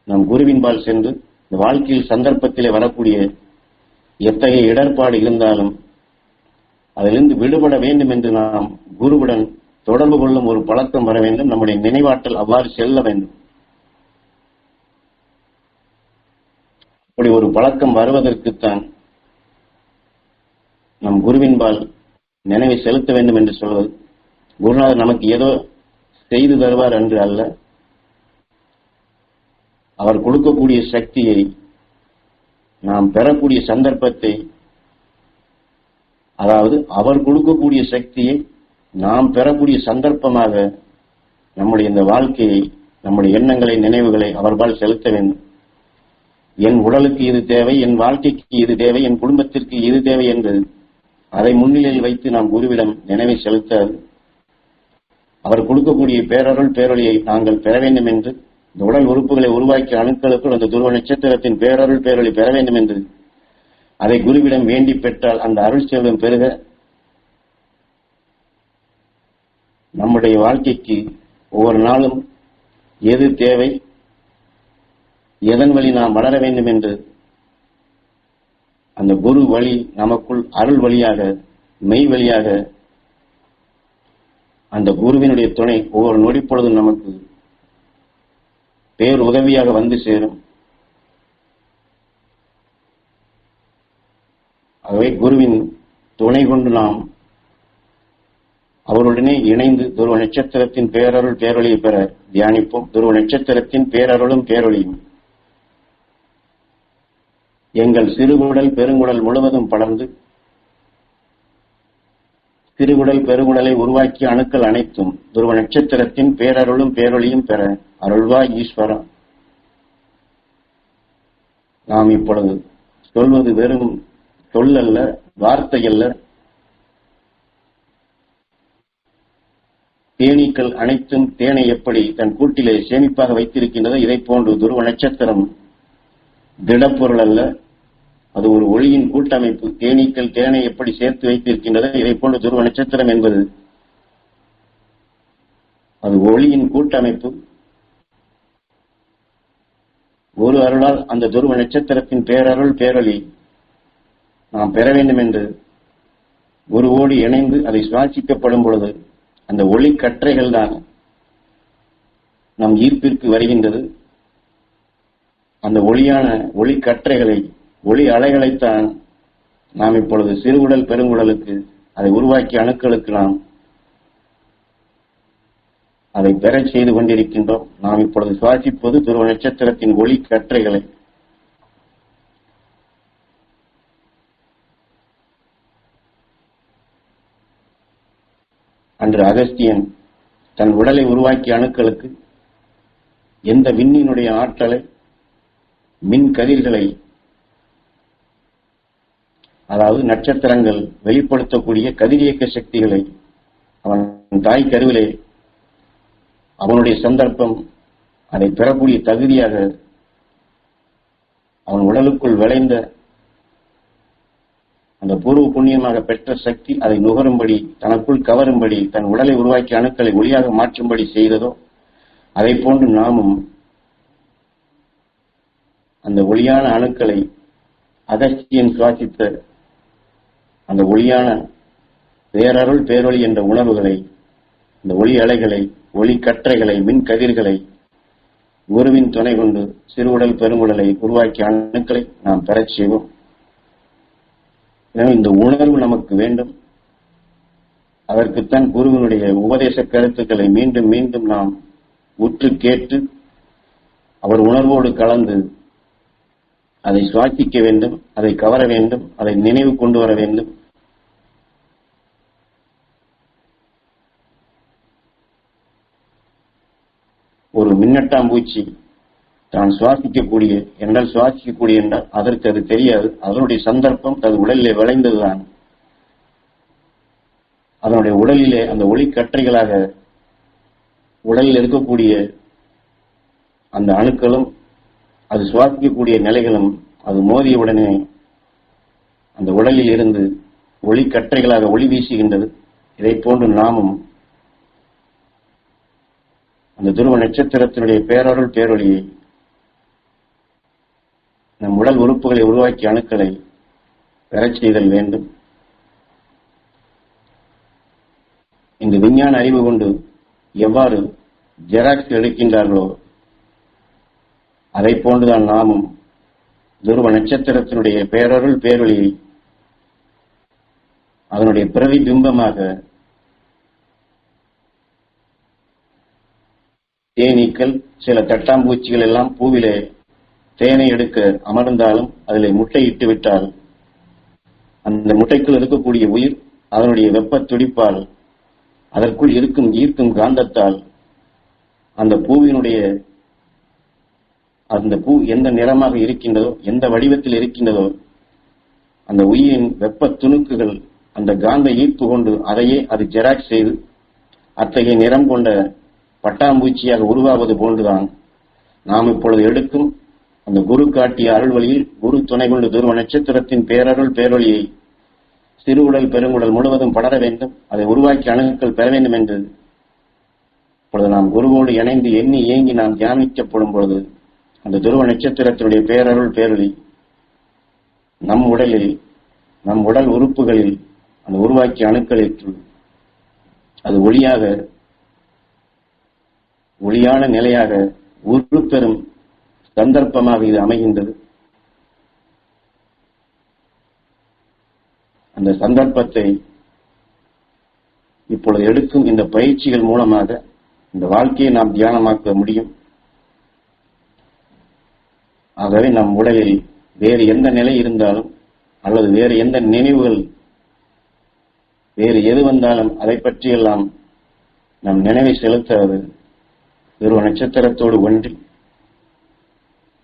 நம் குருவின்பால் சென்று இந்த வாழ்க்கையில் சந்தர்ப்பத்திலே வரக்கூடிய எத்தகைய இடர்பாடு இருந்தாலும் அதிலிருந்து விடுபட வேண்டும் என்று நாம் குருவுடன் தொடர்பு கொள்ளும் ஒரு பழக்கம் வர வேண்டும். நம்முடைய நினைவாற்றல் அவ்வாறு செல்ல வேண்டும். அப்படி ஒரு பழக்கம் வருவதற்குத்தான் நம் குருவின்பால் நினைவை செலுத்த வேண்டும் என்று சொல்வது. குருநாதர் நமக்கு ஏதோ செய்து தருவார் என்று அல்ல, அவர் கொடுக்கக்கூடிய சக்தியை, நாம் பெறக்கூடிய சந்தர்ப்பத்தை, அதாவது அவர் கொடுக்கக்கூடிய சக்தியை நாம் பெறக்கூடிய சந்தர்ப்பமாக நம்முடைய இந்த வாழ்க்கையை, நம்முடைய எண்ணங்களை, நினைவுகளை அவர்பால் செலுத்த வேண்டும். என் உடலுக்கு இது தேவை, என் வாழ்க்கைக்கு இது தேவை, என் குடும்பத்திற்கு இது தேவை என்று அதை முன்னிலையில் வைத்து நாம் குருவிடம் நினைவை செலுத்தாது. அவர் கொடுக்கக்கூடிய பேரருள் பேரொழியை நாங்கள் பெற வேண்டும் என்று, இந்த உடல் உறுப்புகளை உருவாக்கிய அணுக்களுக்குள் அந்த துருவ நட்சத்திரத்தின் பேரருள் பேரொழி பெற வேண்டும் என்று அதை குருவிடம் வேண்டி பெற்றால் அந்த அருள் செல்வம் பெருக நம்முடைய வாழ்க்கைக்கு ஒவ்வொரு நாளும் எது தேவை, எதன் வழி நாம் வளர வேண்டும் என்று அந்த குரு வழி நமக்குள் அருள் வழியாக, மெய் வழியாக அந்த குருவினுடைய துணை ஒவ்வொரு நொடிப்பொழுதும் நமக்கு பேர் உதவியாக வந்து சேரும். ஆகவே குருவின் துணை கொண்டு நாம் அவருடனே இணைந்து துருவ நட்சத்திரத்தின் பேரருள் பேரொழியை பெற தியானிப்போம். துருவ நட்சத்திரத்தின் பேரருளும் பேரொழியும் எங்கள் சிறுகுடல் பெருங்குடல் முழுவதும் படர்ந்து சிறுகுடல் பெருங்குடலை உருவாக்கிய அணுக்கள் அனைத்தும் துருவ நட்சத்திரத்தின் பேரருளும் பேரொழியும் பெற அருள்வா ஈஸ்வரா. நாம் இப்பொழுது சொல்வது வெறும் சொல்லல்ல, வார்த்தை அல்ல. தேனீக்கள் அனைத்தும் தேனை எப்படி தன் கூட்டிலே சேமிப்பாக வைத்திருக்கின்றதோ இதை போன்று துருவ நட்சத்திரம் திடப்பொருள் அல்ல, அது ஒரு ஒளியின் கூட்டமைப்பு. தேனீக்கள் தேனை எப்படி சேர்த்து வைத்திருக்கின்றதோ இதை போன்று துருவ நட்சத்திரம் என்பது அது ஒளியின் கூட்டமைப்பு. ஒரு அருளால் அந்த துருவ நட்சத்திரத்தின் பேரருள் பேரொழி நாம் பெற வேண்டும் என்று குருவோடு இணைந்து அதை சுவாசிக்கப்படும் பொழுது அந்த ஒளி கற்றைகள் தான் நம் ஈர்ப்பிற்கு வருகின்றது. அந்த ஒளியான ஒளி கற்றைகளை, ஒளி அலைகளைத்தான் நாம் இப்பொழுது சிறுகுடல் பெருங்குடலுக்கு அதை உருவாக்கிய அணுக்களுக்கு நாம் அதை பெறச் செய்து கொண்டிருக்கின்றோம். நாம் இப்பொழுது சுவாசிப்பது துருவ நட்சத்திரத்தின் ஒளி கற்றைகளை. அன்று அகஸ்தியன் தன் உடலை உருவாக்கிய அணுக்களுக்கு எந்த விண்ணினுடைய ஆற்றலை, மின் கதிர்களை, அதாவது நட்சத்திரங்கள் வெளிப்படுத்தக்கூடிய கதிரியக்க சக்திகளை அவன் தாய் கருவிலே அவனுடைய சந்தர்ப்பம் அதை பெறக்கூடிய தகுதியாக அவன் உடலுக்குள் விளைந்த அந்த பூர்வ புண்ணியமாக பெற்ற சக்தி அதை நுகரும்படி, தனக்குள் கவரும்படி, தன் உடலை உருவாக்கிய அணுக்களை ஒளியாக மாற்றும்படி செய்ததோ, அதை போன்று நாமும் அந்த ஒளியான அணுக்களை, அகஸ்தியன் சுவாசித்த அந்த ஒளியான பேரருள் பேரொளி என்ற உணர்வுகளை, இந்த ஒளி அலைகளை, ஒளி கற்றைகளை, மின் கதிர்களை, குருவின் துணை கொண்டு சிறுவுடல் பெருங்குடலை உருவாக்கிய அணுக்களை நாம் பெறச் செய்வோம். எனவே இந்த உணர்வு நமக்கு வேண்டும். அதற்குத்தான் குருவினுடைய உபதேச கருத்துக்களை மீண்டும் மீண்டும் நாம் உற்று கேட்டு அவர் உணர்வோடு கலந்து அதை சுவாசிக்க வேண்டும், அதை கவர வேண்டும், அதை நினைவு கொண்டு வர வேண்டும். ஒரு மின்னட்டாம்பூச்சி தான் சுவாசிக்கக்கூடிய என்றால் அதற்கு அது தெரியாது. அதனுடைய சந்தர்ப்பம் அது உடலிலே விளைந்ததுதான். அதனுடைய உடலிலே அந்த ஒளி கற்றைகளாக உடலில் இருக்கக்கூடிய அந்த அணுக்களும் அது சுவாசிக்கக்கூடிய நிலைகளும் அது மோதியவுடனே அந்த உடலில் இருந்து ஒளி கற்றைகளாக ஒளி வீசுகின்றது. இதை போன்று நாமும் அந்த துருவ நட்சத்திரத்தினுடைய பேரருள் பேரொளியை, நம் உடல் உறுப்புகளை உருவாக்கிய அணுக்களை பெறச் செய்தல் வேண்டும். இந்த விஞ்ஞான அறிவு கொண்டு எவ்வாறு ஜெராக்ஸ் எடுக்கின்றார்களோ அதை போன்றுதான் நாமும் துருவ நட்சத்திரத்தினுடைய பேரருள் பேரொளியை அதனுடைய பிரதிபிம்பமாக தேனீக்கள், சில தட்டாம்பூச்சிகள் எல்லாம் பூவிலே தேனை எடுக்க அமர்ந்தாலும் அதில் முட்டையிட்டு விட்டால் அந்த முட்டைக்குள் இருக்கக்கூடிய உயிர் அதனுடைய வெப்ப துடிப்பால், அதற்குள் இருக்கும் ஈர்க்கும் காந்தத்தால் அந்த பூவினுடைய அந்த பூ எந்த நிறமாக இருக்கின்றதோ, எந்த வடிவத்தில் இருக்கின்றதோ, அந்த உயிரின் வெப்ப துணுக்குகள் அந்த காந்த ஈர்ப்பு கொண்டு அதையே அது ஜெராக்ஸ் செய்து அத்தகைய நிறம் கொண்ட பட்டாம்பூச்சியாக உருவாவது போன்றுதான் நாம் இப்பொழுது எடுக்கும் அந்த குரு காட்டிய அருள்வழியில் குரு துணை கொண்டு துருவ நட்சத்திரத்தின் பேரருள் பேரொளியை சிறுவுடல் பெருங்குடல் முழுவதும் படர வேண்டும், அதை உருவாக்கி அணுக்கள் பெற வேண்டும் என்று இப்பொழுது நாம் குருவோடு இணைந்து எண்ணி ஏங்கி நாம் தியானிக்கப்படும் பொழுது அந்த துருவ நட்சத்திரத்தினுடைய பேரருள் பேரொளி நம் உடலில், நம் உடல் உறுப்புகளில், அந்த உருவாக்கிய அணுக்களுக்கு அது ஒளியாக, ஒளியான நிலையாக உருப்பெறும் சந்தர்ப்பமாக இது அமைகின்றது. அந்த சந்தர்ப்பத்தை இப்பொழுது எடுக்கும் இந்த பயிற்சிகள் மூலமாக இந்த வாழ்க்கையை நாம் தியானமாக்க முடியும். ஆகவே நம் உடலில் வேறு எந்த நிலை இருந்தாலும் அல்லது வேறு எந்த நினைவுகள், வேறு எது வந்தாலும் அதை பற்றியெல்லாம் நம் நினைவை செலுத்தாது துருவ நட்சத்திரத்தோடு ஒன்றி,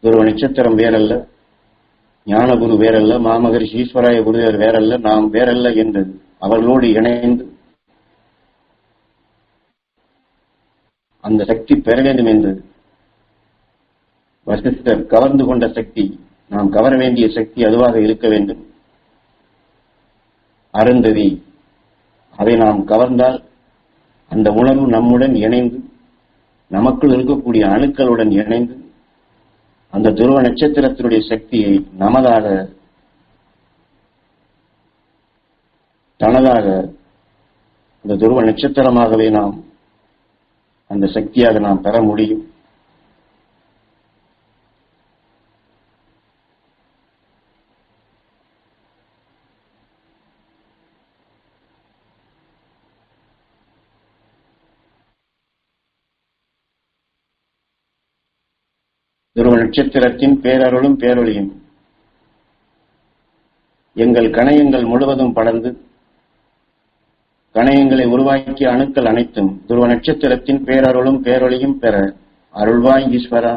துருவ நட்சத்திரம் வேறல்ல, ஞானகுரு வேறல்ல, மாமகரிஷி ஈஸ்வராய குருதேவர் வேறல்ல, நாம் வேறல்ல என்று அவர்களோடு இணைந்து அந்த சக்தி பெற வேண்டும் என்று வசிஷ்டர் கவர்ந்து கொண்ட சக்தி, நாம் கவர வேண்டிய சக்தி அதுவாக இருக்க வேண்டும். அருந்ததி, அதை நாம் கவர்ந்தால் அந்த உணர்வு நம்முடன் இணைந்து, நமக்குள் இருக்கக்கூடிய அணுக்களுடன் இணைந்து அந்த துருவ நட்சத்திரத்தினுடைய சக்தியை நமதாக, தனதாக, அந்த துருவ நட்சத்திரமாகவே நாம் அந்த சக்தியாக நாம் பெற முடியும். துருவ நட்சத்திரத்தின் பேரருளும் பேரொளியும் எங்கள் கணையங்கள் முழுவதும் படர்ந்து கணையங்களை உருவாக்கிய அணுக்கள் அனைத்தும் துருவ நட்சத்திரத்தின் பேரருளும் பேரொளியும் பெற அருள்வாய் ஈஸ்வரா.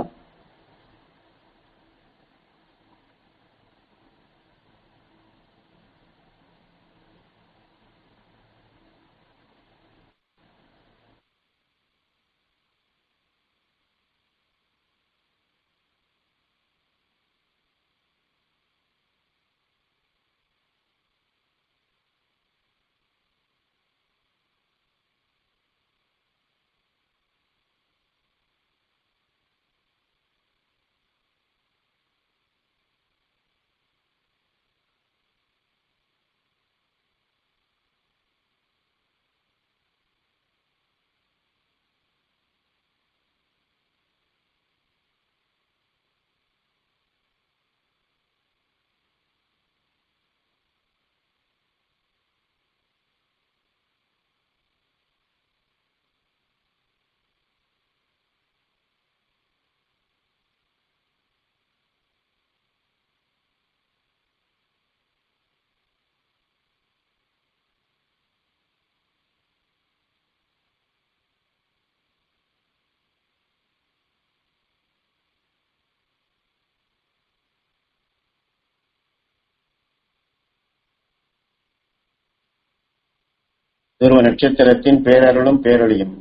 துருவ நட்சத்திரத்தின் பேரருளும் பேரொளியும்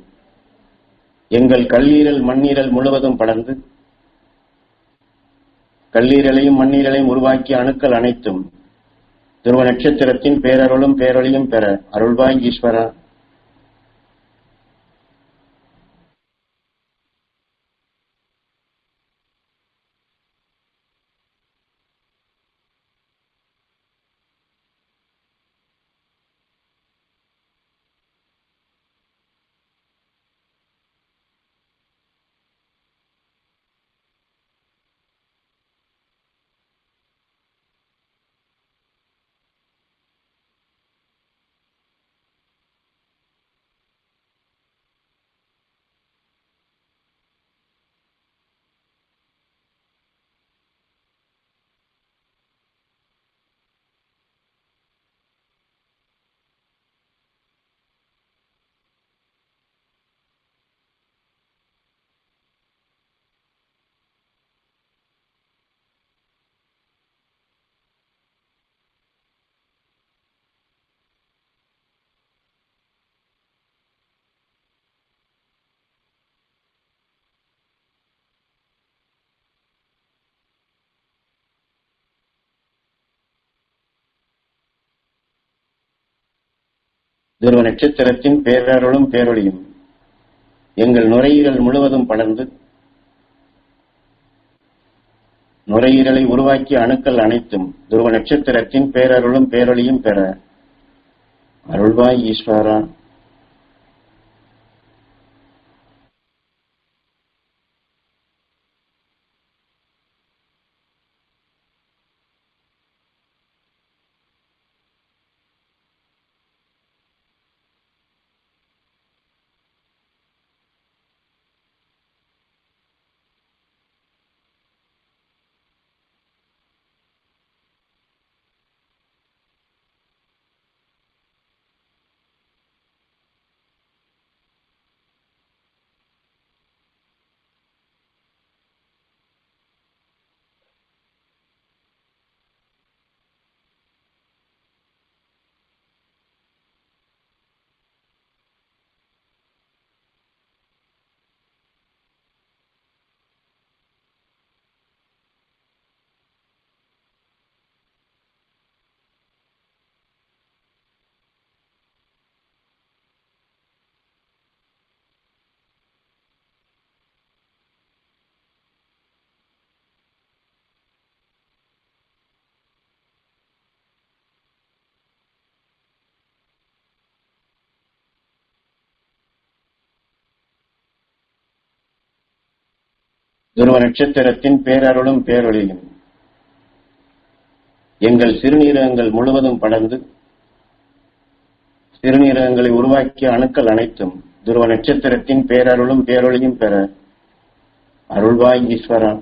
எங்கள் கல்லீரல் மண்ணீரல் முழுவதும் படர்ந்து கல்லீரலையும் மண்ணீரலையும் உருவாக்கிய அணுக்கள் அனைத்தும் துருவ நட்சத்திரத்தின் பேரருளும் பேரொளியும் பெற அருள்வாய் ஈஸ்வரா. துருவ நட்சத்திரத்தின் பேரருளும் பேரொளியும் எங்கள் நுரையீரல் முழுவதும் படர்ந்து நுரையீரலை உருவாக்கிய அணுக்கள் அனைத்தும் துருவ நட்சத்திரத்தின் பேரருளும் பேரொளியும் பெற அருள்வாய் ஈஸ்வரா. துருவ நட்சத்திரத்தின் பேரருளும் பேரொளியும் எங்கள் சிறுநீரகங்கள் முழுவதும் படர்ந்து சிறுநீரகங்களை உருவாக்கிய அணுக்கள் அனைத்தும் துருவ நட்சத்திரத்தின் பேரருளும் பேரொளியும் பெற அருள்வாய் ஈஸ்வரா.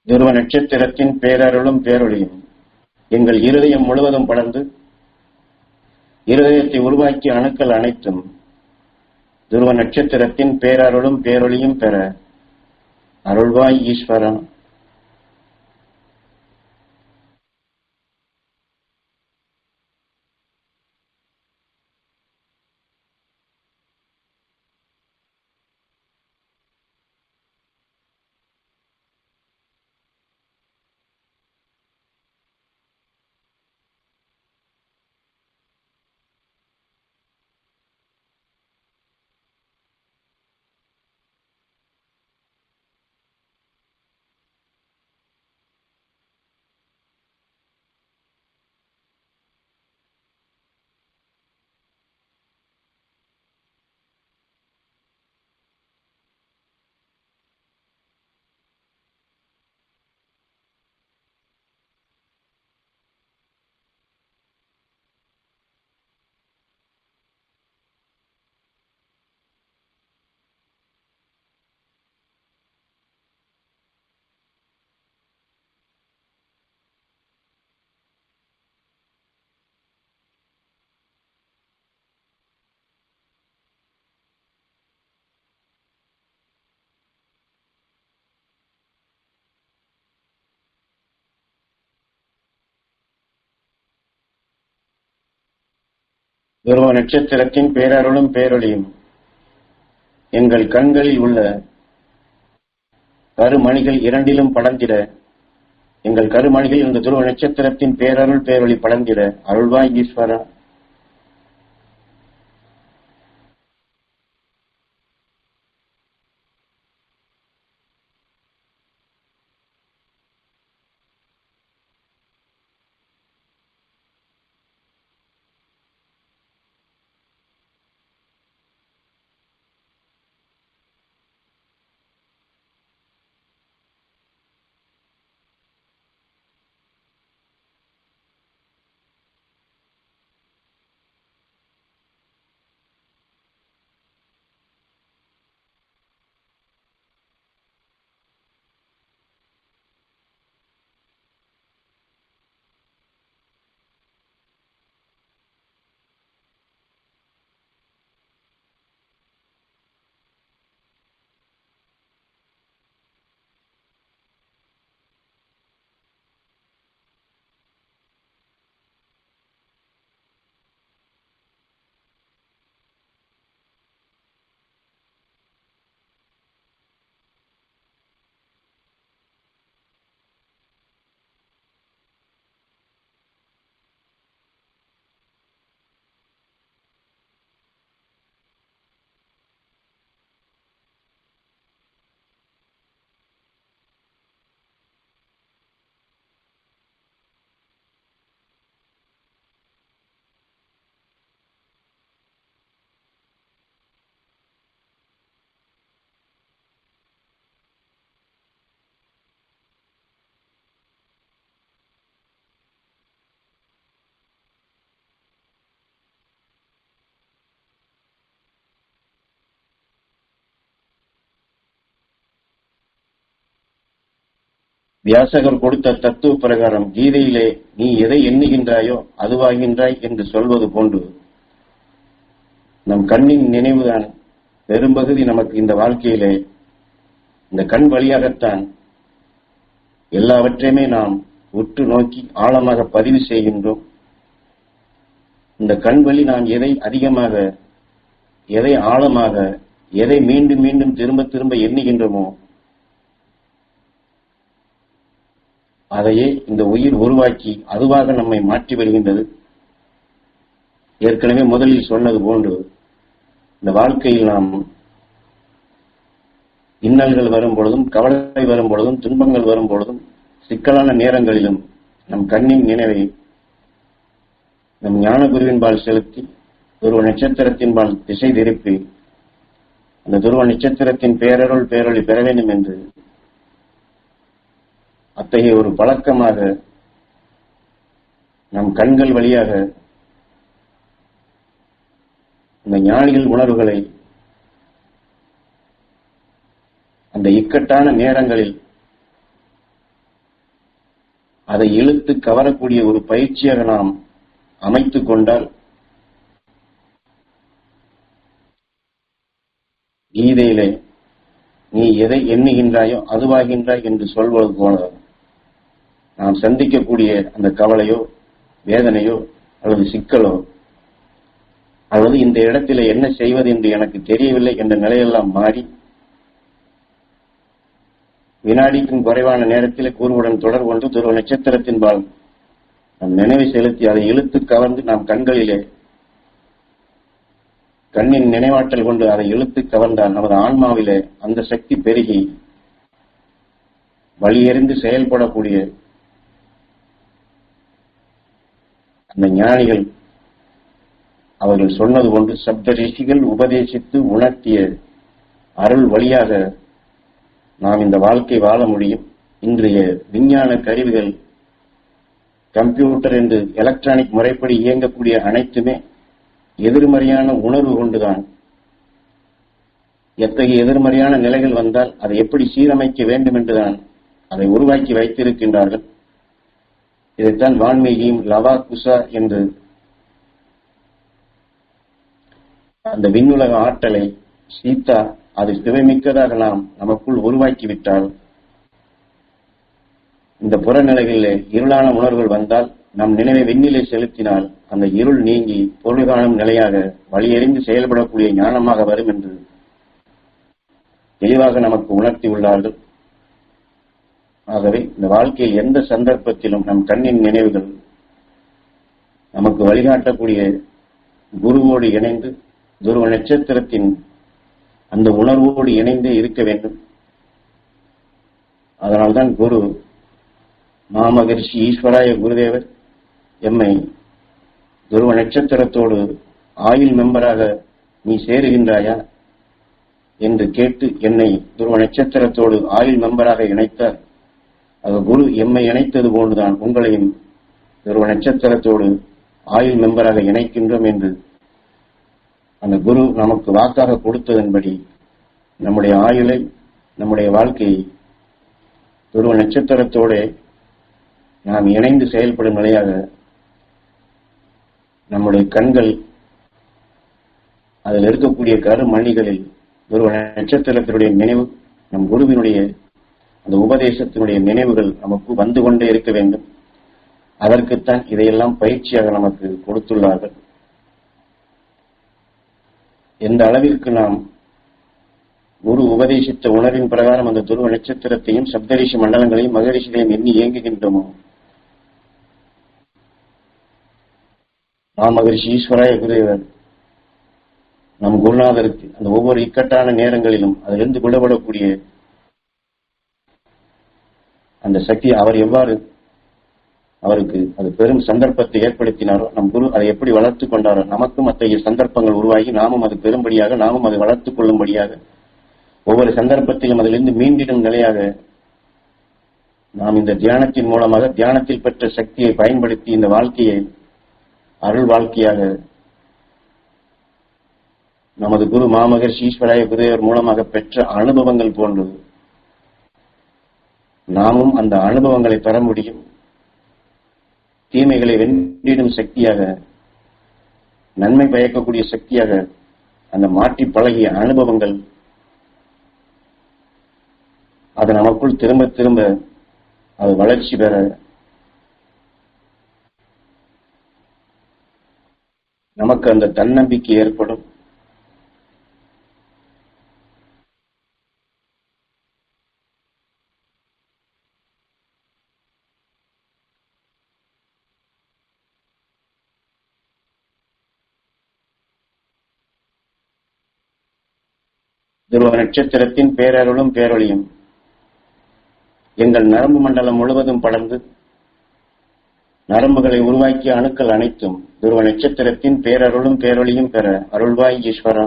துருவ நட்சத்திரத்தின் பேரருளும் பேரொழியும் எங்கள் இருதயம் முழுவதும் படர்ந்து இருதயத்தை உருவாக்கிய அணுக்கள் அனைத்தும் துருவ நட்சத்திரத்தின் பேரருளும் பேரொழியும் பெற அருள்வாய் ஈஸ்வரா. துருவ நட்சத்திரத்தின் பேரருளும் பேரொழியும் எங்கள் கண்களில் உள்ள கருமணிகள் இரண்டிலும் படர்ந்திட எங்கள் கருமணிகள் இந்த துருவ நட்சத்திரத்தின் பேரருள் பேரொளி படர்ந்திட அருள்வாய் ஈஸ்வரா. வியாசகர் கொடுத்த தத்துவ பிரகாரம் கீதையிலே நீ எதை எண்ணுகின்றாயோ அதுவாகின்றாய் என்று சொல்வது போன்று நம் கண்ணின் நினைவுதான் பெரும்பகுதி நமக்கு இந்த வாழ்க்கையிலே இந்த கண் வழியாகத்தான் எல்லாவற்றையுமே நாம் உற்று நோக்கி ஆழமாக பதிவு செய்கின்றோம். இந்த கண் வழி நாம் எதை அதிகமாக, எதை ஆழமாக, எதை மீண்டும் மீண்டும் திரும்ப திரும்ப எண்ணுகின்றோமோ அதையே இந்த உயிர் உருவாக்கி அதுவாக நம்மை மாற்றி வருகின்றது. ஏற்கனவே முதலில் சொன்னது போன்று இந்த வாழ்க்கையில் நாம் இன்னல்கள் வரும் பொழுதும், கவலை வரும் பொழுதும், துன்பங்கள் வரும் பொழுதும், சிக்கலான நேரங்களிலும் நம் கண்ணின் நினைவை நம் ஞான குருவின்பால் செலுத்தி துருவ நட்சத்திரத்தின்பால் திசை திருப்பி அந்த துருவ நட்சத்திரத்தின் பேரருள் பேரொளி பெற வேண்டும் என்று அத்தகைய ஒரு பழக்கமாக நம் கண்கள் வழியாக இந்த ஞானிகள் உணர்வுகளை அந்த இக்கட்டான நேரங்களில் அதை இழுத்து கவரக்கூடிய ஒரு பயிற்சியாக நாம் அமைத்துக் கொண்டால், கீதையிலே நீ எதை எண்ணுகின்றாயோ அதுவாகின்றாய் என்று சொல்வது போல, நாம் சந்திக்கக்கூடிய அந்த கவலையோ வேதனையோ அல்லது சிக்கலோ அல்லது இந்த இடத்திலே என்ன செய்வது என்று எனக்கு தெரியவில்லை என்ற நிலையெல்லாம் மாறி, வினாடிக்கும் குறைவான நேரத்தில் குருவுடன் தொடர்பு கொண்டு துருவ நட்சத்திரத்தின்பால் நம் நினைவை செலுத்தி அதை இழுத்து கவர்ந்து நாம் கண்ணின் நினைவாற்றல் கொண்டு அதை இழுத்து கவர்ந்தால் நமது ஆன்மாவிலே அந்த சக்தி பெருகி வழியறிந்து செயல்படக்கூடிய அந்த ஞானிகள் அவர்கள் சொன்னது கொண்டு சப்த ரிஷிகள் உபதேசித்து உணர்த்திய அருள் வழியாக நாம் இந்த வாழ்க்கை வாழ முடியும். இன்றைய விஞ்ஞான கருவிகள், கம்ப்யூட்டர் என்று எலக்ட்ரானிக் முறைப்படி இயங்கக்கூடிய அனைத்துமே எதிர்மறையான உணர்வு கொண்டுதான். எத்தகைய எதிர்மறையான நிலைகள் வந்தால் அதை எப்படி சீரமைக்க வேண்டும் என்றுதான் அதை உருவாக்கி வைத்திருக்கின்றார்கள். இதைத்தான் வான்மீகியும் லவா குசா என்று அந்த விண்ணுலக ஆற்றலை சீதா அது சிவமிக்கதாக நாம் நமக்குள் உருவாக்கிவிட்டால், இந்த புறநிலைகளிலே இருளான உணர்வுகள் வந்தால் நம் நினைவை விண்ணிலே செலுத்தினால் அந்த இருள் நீங்கி பொருள் காணும் நிலையாக வழியறிந்து செயல்படக்கூடிய ஞானமாக வரும் என்று தெளிவாக நமக்கு உணர்த்தி உள்ளார்கள். ஆகவே இந்த வாழ்க்கையில் எந்த சந்தர்ப்பத்திலும் நம் கண்ணின் நினைவுகள் நமக்கு வழிகாட்டக்கூடிய குருவோடு இணைந்து துருவ நட்சத்திரத்தின் அந்த உணர்வோடு இணைந்தே இருக்க வேண்டும். அதனால்தான் குரு மாமகரிஷி ஈஸ்வராய குருதேவர் எம்மை துருவ நட்சத்திரத்தோடு ஆயுள் மெம்பராக நீ சேருகின்றாயா என்று கேட்டு என்னை துருவ நட்சத்திரத்தோடு ஆயுள் மெம்பராக இணைத்தார். அது குரு எம்மை இணைத்தது போன்றுதான் உங்களையும் துருவ நட்சத்திரத்தோடு ஆயுள் மெம்பராக இணைக்கின்றோம் என்று அந்த குரு நமக்கு வாக்காக கொடுத்ததன்படி நம்முடைய ஆயுளை, நம்முடைய வாழ்க்கையை துருவ நட்சத்திரத்தோடு நாம் இணைந்து செயல்படும் நிலையாக நம்முடைய கண்கள் அதில் இருக்கக்கூடிய கருமணிகளில் துருவ நட்சத்திரத்தினுடைய நினைவு, நம் குருவினுடைய அந்த உபதேசத்தினுடைய நினைவுகள் நமக்கு வந்து கொண்டே இருக்க வேண்டும். அதற்குத்தான் இதையெல்லாம் பயிற்சியாக நமக்கு கொடுத்துள்ளார்கள். எந்த அளவிற்கு நாம் குரு உபதேசித்த உணர்வின் பிரகாரம் அந்த துருவ நட்சத்திரத்தையும் சப்தரிஷி மண்டலங்களையும் மகரிஷிகளையும் எண்ணி இயங்குகின்றோமோ, மகரிஷி ஈஸ்வராய குருதேவர் நம் குருநாதருக்கு அந்த ஒவ்வொரு இக்கட்டான நேரங்களிலும் அதிலிருந்து விடுபடக்கூடிய அந்த சக்தி அவர் எவ்வாறு அவருக்கு அது பெரும் சந்தர்ப்பத்தை ஏற்படுத்தினாரோ, நம் குரு அதை எப்படி வளர்த்துக் கொண்டாரோ, நமக்கும் அத்தகைய சந்தர்ப்பங்கள் உருவாகி நாமும் அது பெரும்படியாக, நாமும் அதை வளர்த்துக் கொள்ளும்படியாக, ஒவ்வொரு சந்தர்ப்பத்திலும் அதிலிருந்து மீண்டிடும் நிலையாக நாம் இந்த தியானத்தின் மூலமாக தியானத்தில் பெற்ற சக்தியை பயன்படுத்தி இந்த வாழ்க்கையை அருள் வாழ்க்கையாக நமது குரு மாமகரிஷி ஈஸ்வராய குருதேவர் மூலமாக பெற்ற அனுபவங்கள் போன்று நாமும் அந்த அனுபவங்களை பெற முடியும். தீமைகளை வென்றிடும் சக்தியாக, நன்மை பயக்கக்கூடிய சக்தியாக அந்த மாற்றி பழகிய அனுபவங்கள் அது நமக்குள் திரும்ப திரும்ப அது வளர்ச்சி பெற நமக்கு அந்த தன்னம்பிக்கை ஏற்படும். துருவ நட்சத்திரத்தின் பேரருளும் பேரொழியும் எங்கள் நரம்பு மண்டலம் முழுவதும் படர்ந்து நரம்புகளை உருவாக்கிய அணுக்கள் அனைத்தும் துருவ நட்சத்திரத்தின் பேரருளும் பேரொழியும் பெற அருள்வாய் ஈஸ்வரா.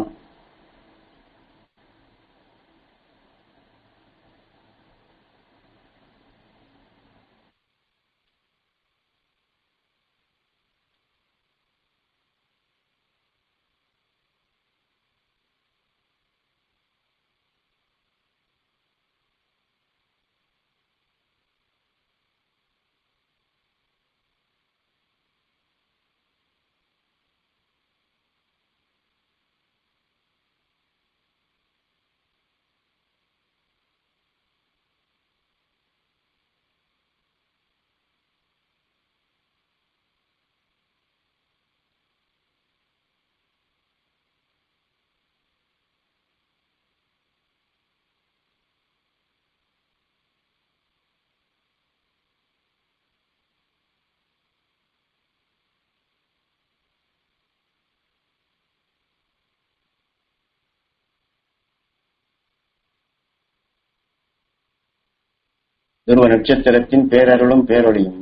துருவ நட்சத்திரத்தின் பேரருளும் பேரொளியும்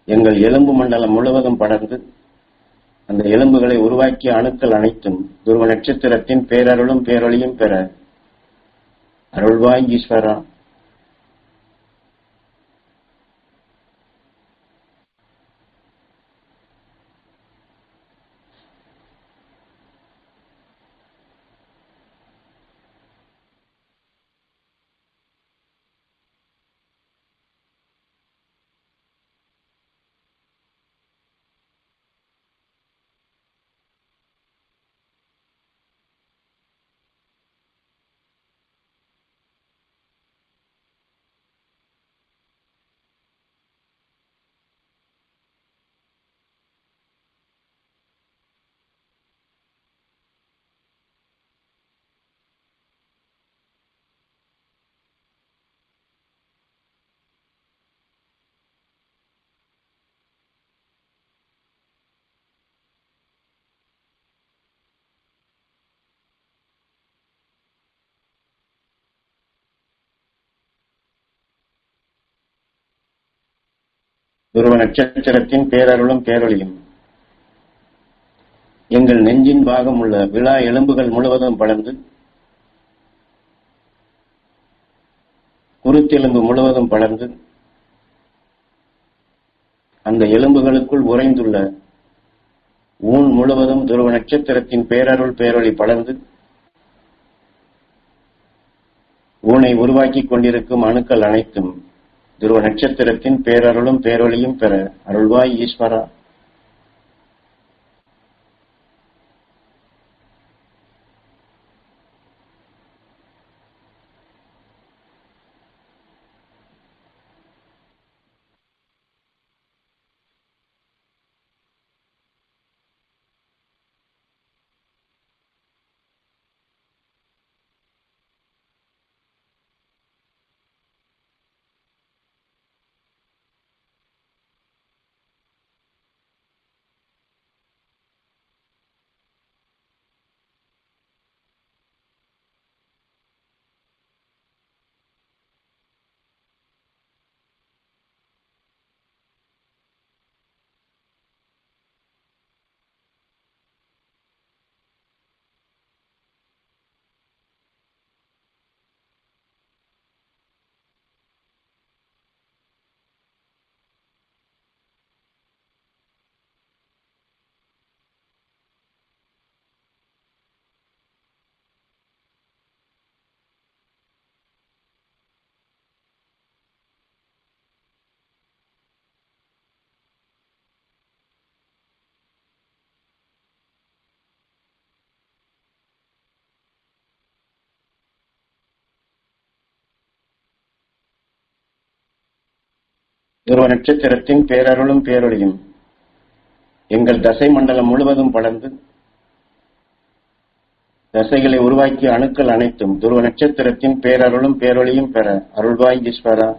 எங்கள் எலும்பு மண்டலம் முழுவதும் படர்ந்து அந்த எலும்புகளை உருவாக்கிய அணுக்கள் அனைத்தும் துருவ நட்சத்திரத்தின் பேரருளும் பேரொளியும் பெற அருள்வாய் ஈஸ்வரா. துருவ நட்சத்திரத்தின் பேரருளும் பேரொளியும் எங்கள் நெஞ்சின் பாகம் உள்ள விழா எலும்புகள் முழுவதும் படர்ந்து குருத்தெலும்பு முழுவதும் படர்ந்து அந்த எலும்புகளுக்குள் உறைந்துள்ள ஊன் முழுவதும் துருவ நட்சத்திரத்தின் பேரருள் பேரொளி படர்ந்து ஊனை உருவாக்கிக் கொண்டிருக்கும் அணுக்கள் அனைத்தும் துருவ நட்சத்திரத்தின் பேரருளும் பேரொளியும் பெற அருள்வாய் ஈஸ்வரா. துருவ நட்சத்திரத்தின் பேரருளும் பேரொளியும் எங்கள் தசை மண்டலம் முழுவதும் படர்ந்து தசைகளை உருவாக்கிய அணுக்கள் அனைத்தும் துருவ நட்சத்திரத்தின் பேரருளும் பேரொளியும் பெற அருள்வாய் ஈஸ்வரா.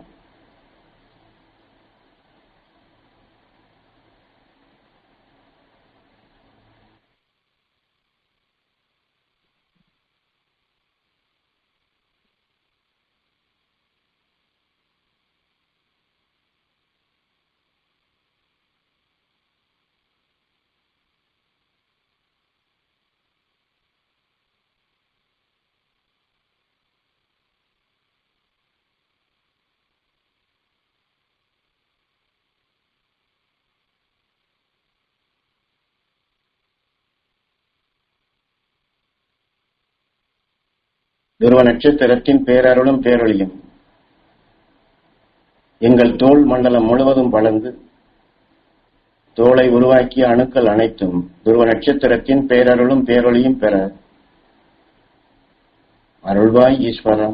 துருவ நட்சத்திரத்தின் பேரருளும் பேரொளியும் எங்கள் தோல் மண்டலம் முழுவதும் படர்ந்து தோலை உருவாக்கிய அணுக்கள் அனைத்தும் துருவ நட்சத்திரத்தின் பேரருளும் பேரொளியும் பெற அருள்வாய் ஈஸ்வரா.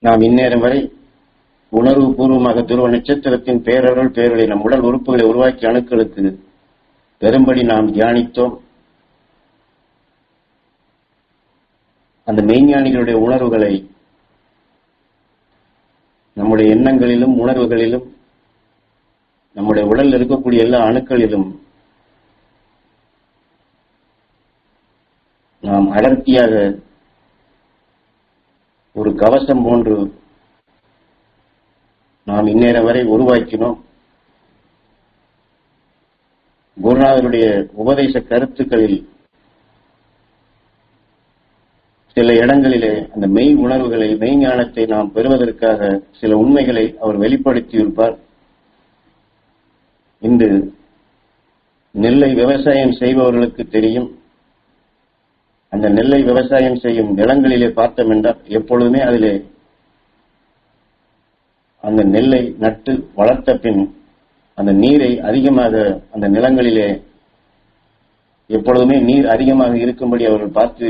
நாம் இந்நேரம் வரை உணர்வு பூர்வமாக துருவ நட்சத்திரத்தின் பேரருள் பேரொளி நம் உடல் உறுப்புகளை உருவாக்கிய அணுக்களுக்கு பெரும்படி நாம் தியானித்தோம். அந்த மெய்ஞானிகளுடைய உணர்வுகளை நம்முடைய எண்ணங்களிலும் உணர்வுகளிலும் நம்முடைய உடலில் இருக்கக்கூடிய எல்லா அணுக்களிலும் நாம் அடர்த்தியாக ஒரு கவசம் போன்று நாம் இந்நேரம் வரை உருவாக்கினோம். குருநாதருடைய உபதேச கருத்துக்களில் சில இடங்களிலே அந்த மெய் உணர்வுகளை மெய்ஞானத்தை நாம் பெறுவதற்காக சில உண்மைகளை அவர் வெளிப்படுத்தியிருப்பார். இன்று நெல்லை விவசாயம் செய்பவர்களுக்கு தெரியும். அந்த நெல்லை விவசாயம் செய்யும் நிலங்களிலே பார்த்தோம் என்றால் எப்பொழுதுமே அதிலே அந்த நெல்லை நட்டு வளர்த்த பின் அந்த நீரை அதிகமாக அந்த நிலங்களிலே எப்பொழுதுமே நீர் அதிகமாக இருக்கும்படி அவர்கள் பார்த்து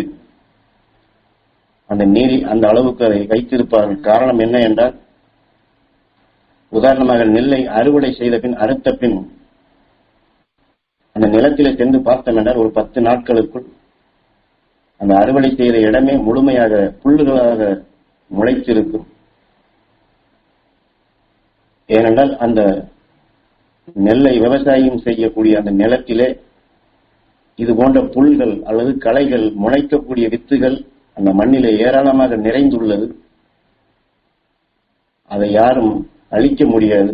அந்த நீரை அந்த அளவுக்கு அதை வைத்திருப்பார்கள். காரணம் என்ன என்றால், உதாரணமாக நெல்லை அறுவடை செய்த பின் அறுத்த பின் அந்த நிலத்திலே சென்று பார்த்தோம் என்றால் ஒரு 10 நாட்களுக்குள் அந்த அறுவடை செய்த இடமே முழுமையாக புல்லுகளாக முளைத்திருக்கும். ஏனென்றால் அந்த நெல்லை விவசாயம் செய்யக்கூடிய அந்த நிலத்திலே இது போன்ற புல்கள் அல்லது களைகள் முளைக்கக்கூடிய வித்துகள் அந்த மண்ணிலே ஏராளமாக நிறைந்துள்ளது. அதை யாரும் அழிக்க முடியாது.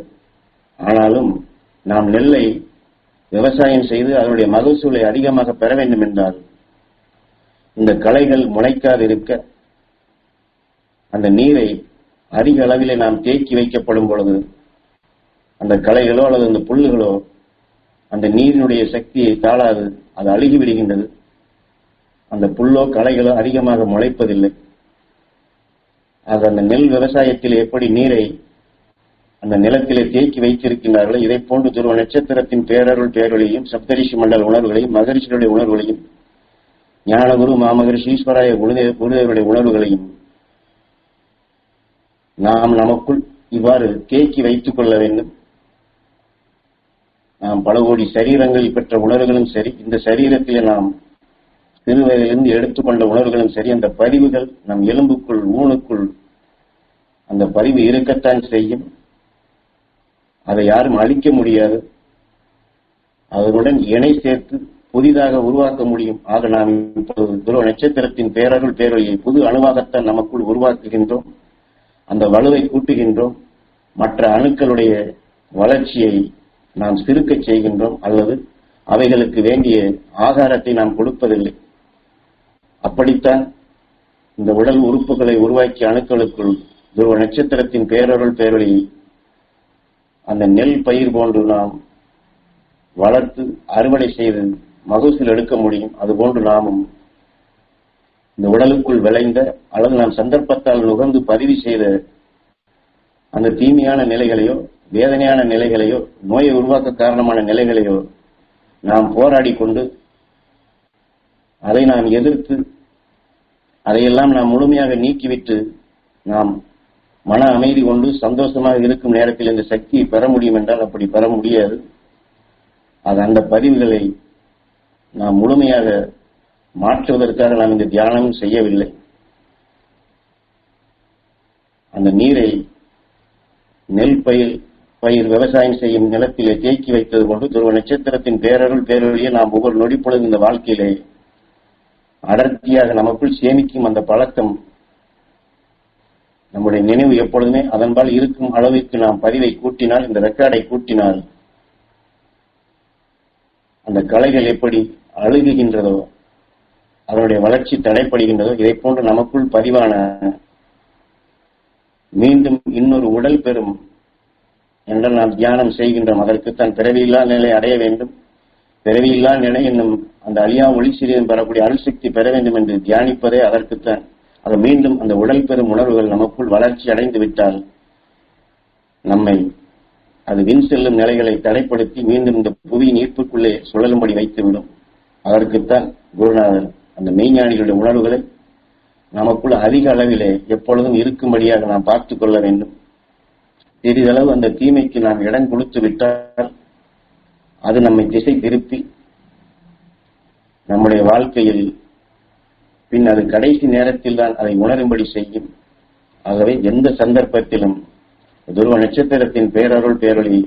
ஆனாலும் நாம் நெல்லை விவசாயம் செய்து அதனுடைய மகசூலை அதிகமாக பெற வேண்டும் என்றால் இந்த களைகள் முளைக்காதிருக்க அந்த நீரை அதிக அளவிலே நாம் தேக்கி வைக்கப்படும் பொழுது அந்த களைகளோ அல்லது அந்த புல்லுகளோ அந்த நீரினுடைய சக்தியை தாழாது, அது அழுகிவிடுகின்றது. அந்த புல்லோ களைகளோ அதிகமாக முளைப்பதில்லை. ஆக அந்த நெல் விவசாயத்தில் எப்படி நீரை அந்த நிலத்திலே தேக்கி வைத்திருக்கின்றார்களோ இதை போன்று துருவ நட்சத்திரத்தின் பேரருள் பேரொழியும் சப்தரிஷி மண்டல உணர்வுகளையும் மகரிஷிகளுடைய உணர்வுகளையும் ஞானகுரு மாமகரிஷி ஈஸ்வராய குருதேவருடைய உணர்வுகளையும் நாம் நமக்குள் இவ்வாறு தேக்கி வைத்துக் கொள்ள வேண்டும். நாம் பல கோடி சரீரங்களில் பெற்ற உணர்வுகளும் சரி, இந்த சரீரத்திலே நாம் சிறுவயதிலிருந்து எடுத்துக்கொண்ட உணர்வுகளும் சரி, அந்த பதிவுகள் நம் எலும்புக்குள் ஊனுக்குள் அந்த பதிவு இருக்கத்தான் செய்யும். அதை யாரும் அழிக்க முடியாது. அதனுடன் இணை சேர்த்து புதிதாக உருவாக்க முடியும். ஆக நாம் இப்போது துருவ நட்சத்திரத்தின் பேரருள் பேரொழியை புது அணுவாகத்தான் நமக்குள் உருவாக்குகின்றோம். அந்த வலுவை கூட்டுகின்றோம். மற்ற அணுக்களுடைய வளர்ச்சியை நாம் சிறுக்க செய்கின்றோம். அல்லது அவைகளுக்கு வேண்டிய ஆகாரத்தை நாம் கொடுப்பதில்லை. அப்படித்தான் இந்த உடல் உறுப்புகளை உருவாக்கிய அணுக்களுக்குள் துருவ நட்சத்திரத்தின் பேரருள் பேரொழி அந்த நெல் பயிர் போன்று நாம் வளர்த்து அறுவடை செய்து மகசூல் எடுக்க முடியும். அதுபோன்று நாமும் இந்த உடலுக்குள் விளைந்த அல்லது நாம் சந்தர்ப்பத்தால் நுகர்ந்து பதிவு செய்த அந்த தீமையான நிலைகளையோ வேதனையான நிலைகளையோ நோயை உருவாக்க காரணமான நிலைகளையோ நாம் போராடி கொண்டு அதை நாம் எதிர்த்து அதையெல்லாம் நாம் முழுமையாக நீக்கிவிட்டு நாம் மன அமைதி கொண்டு சந்தோஷமாக இருக்கும் நேரத்தில் இந்த சக்தியை பெற முடியும் என்றால் அப்படி பெற முடியாது. அது அந்த பதிவுகளை நாம் முழுமையாக மாற்றுவதற்காக நாம் இந்த தியானமும் செய்யவில்லை. அந்த நீரை நெல் பயிர் விவசாயம் செய்யும் நிலத்திலே தேக்கி வைத்தது கொண்டு துருவ நட்சத்திரத்தின் பேரருள் பேரொழியை நாம் ஒவ்வொரு நொடிப்பொழுது இந்த வாழ்க்கையிலே அடர்த்தியாக நமக்குள் சேமிக்கும் அந்த பழக்கம் நம்முடைய நினைவு எப்பொழுதுமே அதன்பால் இருக்கும் அளவிற்கு நாம் பதிவை கூட்டினால், இந்த ரெக்கார்டை கூட்டினால் அந்த கலைகள் எப்படி அழுகுகின்றதோ அதனுடைய வளர்ச்சி தடைப்படுகின்றதோ இதை போன்று நமக்குள் பதிவான மீண்டும் இன்னொரு உடல் பெறும் என்றால் நாம் தியானம் செய்கின்றோம். அதற்குத்தான் பிறவியில்லா நிலை அடைய வேண்டும். பிறவியில்லா நிலை என்னும் அந்த அழியா ஒளி சிறியம் பெறக்கூடிய அருள்சக்தி பெற வேண்டும் என்று தியானிப்பதே அதற்குத்தான். அது மீண்டும் அந்த உடல் பெறும் உணர்வுகள் நமக்குள் வளர்ச்சி அடைந்து விட்டால் நம்மை அது விண் செல்லும் நிலைகளை தடைப்படுத்தி மீண்டும் இந்த புவியின் ஈர்ப்புக்குள்ளே சுழலும்படி வைத்துவிடும். அதற்குத்தான் குருநாதர் அந்த மெய்ஞானிகளுடைய உணர்வுகளை நமக்குள் அதிக அளவிலே எப்பொழுதும் இருக்கும்படியாக நாம் பார்த்துக் கொள்ள வேண்டும். சிறிதளவு அந்த தீமைக்கு நாம் இடம் கொடுத்து விட்டால் அது நம்மை திசை திருப்பி நம்முடைய வாழ்க்கையில் பின் அது கடைசி நேரத்தில் தான் அதை உணரும்படி செய்யும். ஆகவே எந்த சந்தர்ப்பத்திலும் துருவ நட்சத்திரத்தின் பேரருள் பேரொளி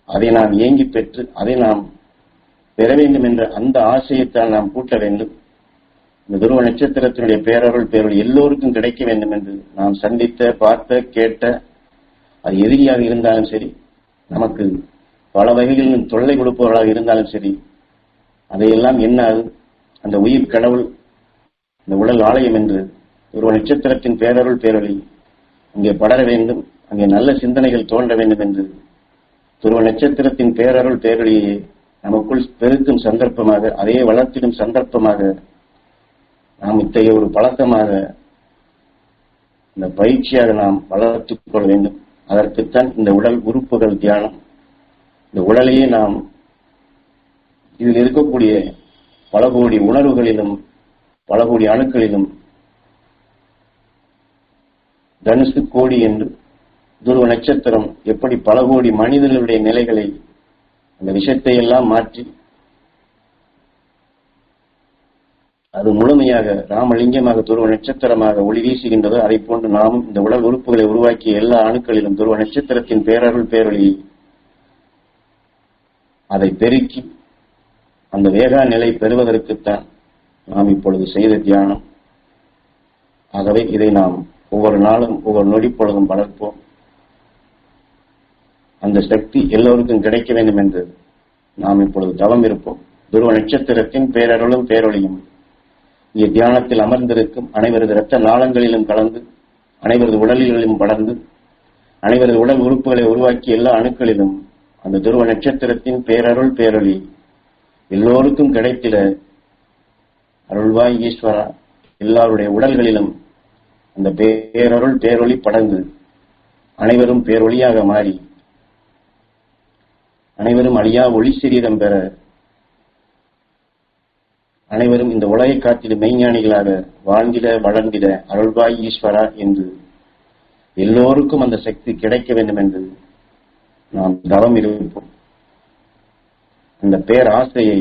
அதை நாம் ஏங்கி பெற்று அதை நாம் பெற வேண்டும் என்ற அந்த ஆசையைத்தான் நாம் கூட்ட வேண்டும். இந்த துருவ நட்சத்திரத்தினுடைய பேரருள் பேரொளி எல்லோருக்கும் கிடைக்க வேண்டும் என்று நாம் சந்தித்த, பார்த்த, கேட்ட, அது எதிரியாக இருந்தாலும் சரி, நமக்கு பல வகைகளிலும் தொல்லை கொடுப்பவர்களாக இருந்தாலும் சரி, அதையெல்லாம் என்ன அந்த உயிர் கடவுள், இந்த உடல் ஆலயம் என்று துருவ நட்சத்திரத்தின் பேரருள் பேரொளி அங்கே படர வேண்டும், அங்கே நல்ல சிந்தனைகள் தோன்ற வேண்டும் என்று துருவ நட்சத்திரத்தின் பேரருள் பேரொளியை நமக்குள் பெருக்கும் சந்தர்ப்பமாக, அதையே வளர்த்திடும் சந்தர்ப்பமாக நாம் இத்தகைய ஒரு பழக்கமாக இந்த பயிற்சியாக நாம் வளர்த்துக் கொள்ள வேண்டும். அதற்குத்தான் இந்த உடல் உறுப்புகள் தியானம். இந்த உடலையே நாம் இதில் இருக்கக்கூடிய பல கோடி உணர்வுகளிலும் பல கோடி அணுக்களிலும் தனுசு கோடி என்று துருவ நட்சத்திரம் எப்படி பல கோடி மனிதர்களுடைய நிலைகளை அந்த விஷயத்தை எல்லாம் மாற்றி அது முழுமையாக ராமலிங்கமாக துருவ நட்சத்திரமாக ஒளி வீசுகின்றதோ அதை போன்று நாமும் இந்த உடல் உறுப்புகளை உருவாக்கிய எல்லா அணுக்களிலும் துருவ நட்சத்திரத்தின் பேரருள் பேரொளி அதை பெருக்கி அந்த வேகா நிலை பெறுவதற்குத்தான் நாம் இப்பொழுது செய்த தியானம். ஆகவே இதை நாம் ஒவ்வொரு நாளும் ஒவ்வொரு நொடி பொழுதும் வளர்ப்போம். அந்த சக்தி எல்லோருக்கும் கிடைக்க வேண்டும் என்று நாம் இப்பொழுது தவம் இருப்போம். துருவ நட்சத்திரத்தின் பேரருளும் பேரொளியும் இங்கே தியானத்தில் அமர்ந்திருக்கும் அனைவரது இரத்த நாளங்களிலும் கலந்து, அனைவரது உடலிலும் படர்ந்து, அனைவரது உடல் உறுப்புகளை உருவாக்கிய எல்லா அணுக்களிலும் அந்த துருவ நட்சத்திரத்தின் பேரருள் பேரொளி எல்லோருக்கும் கிடைத்திட அருள்வாய் ஈஸ்வரா. எல்லாருடைய உடல்களிலும் அந்த பேரருள் பேரொளி படர்ந்து அனைவரும் பேரொளியாக மாறி அனைவரும் அழியா ஒளி சரீரம் பெற, அனைவரும் இந்த உலகை காத்திடும் மெய்ஞானிகளாக வாழ்ந்திட வளர்ந்திட அருள்வாய் ஈஸ்வரா என்று எல்லோருக்கும் அந்த சக்தி கிடைக்க வேண்டும் என்று நாம் தவம் இருப்போம். அந்த பேராசையை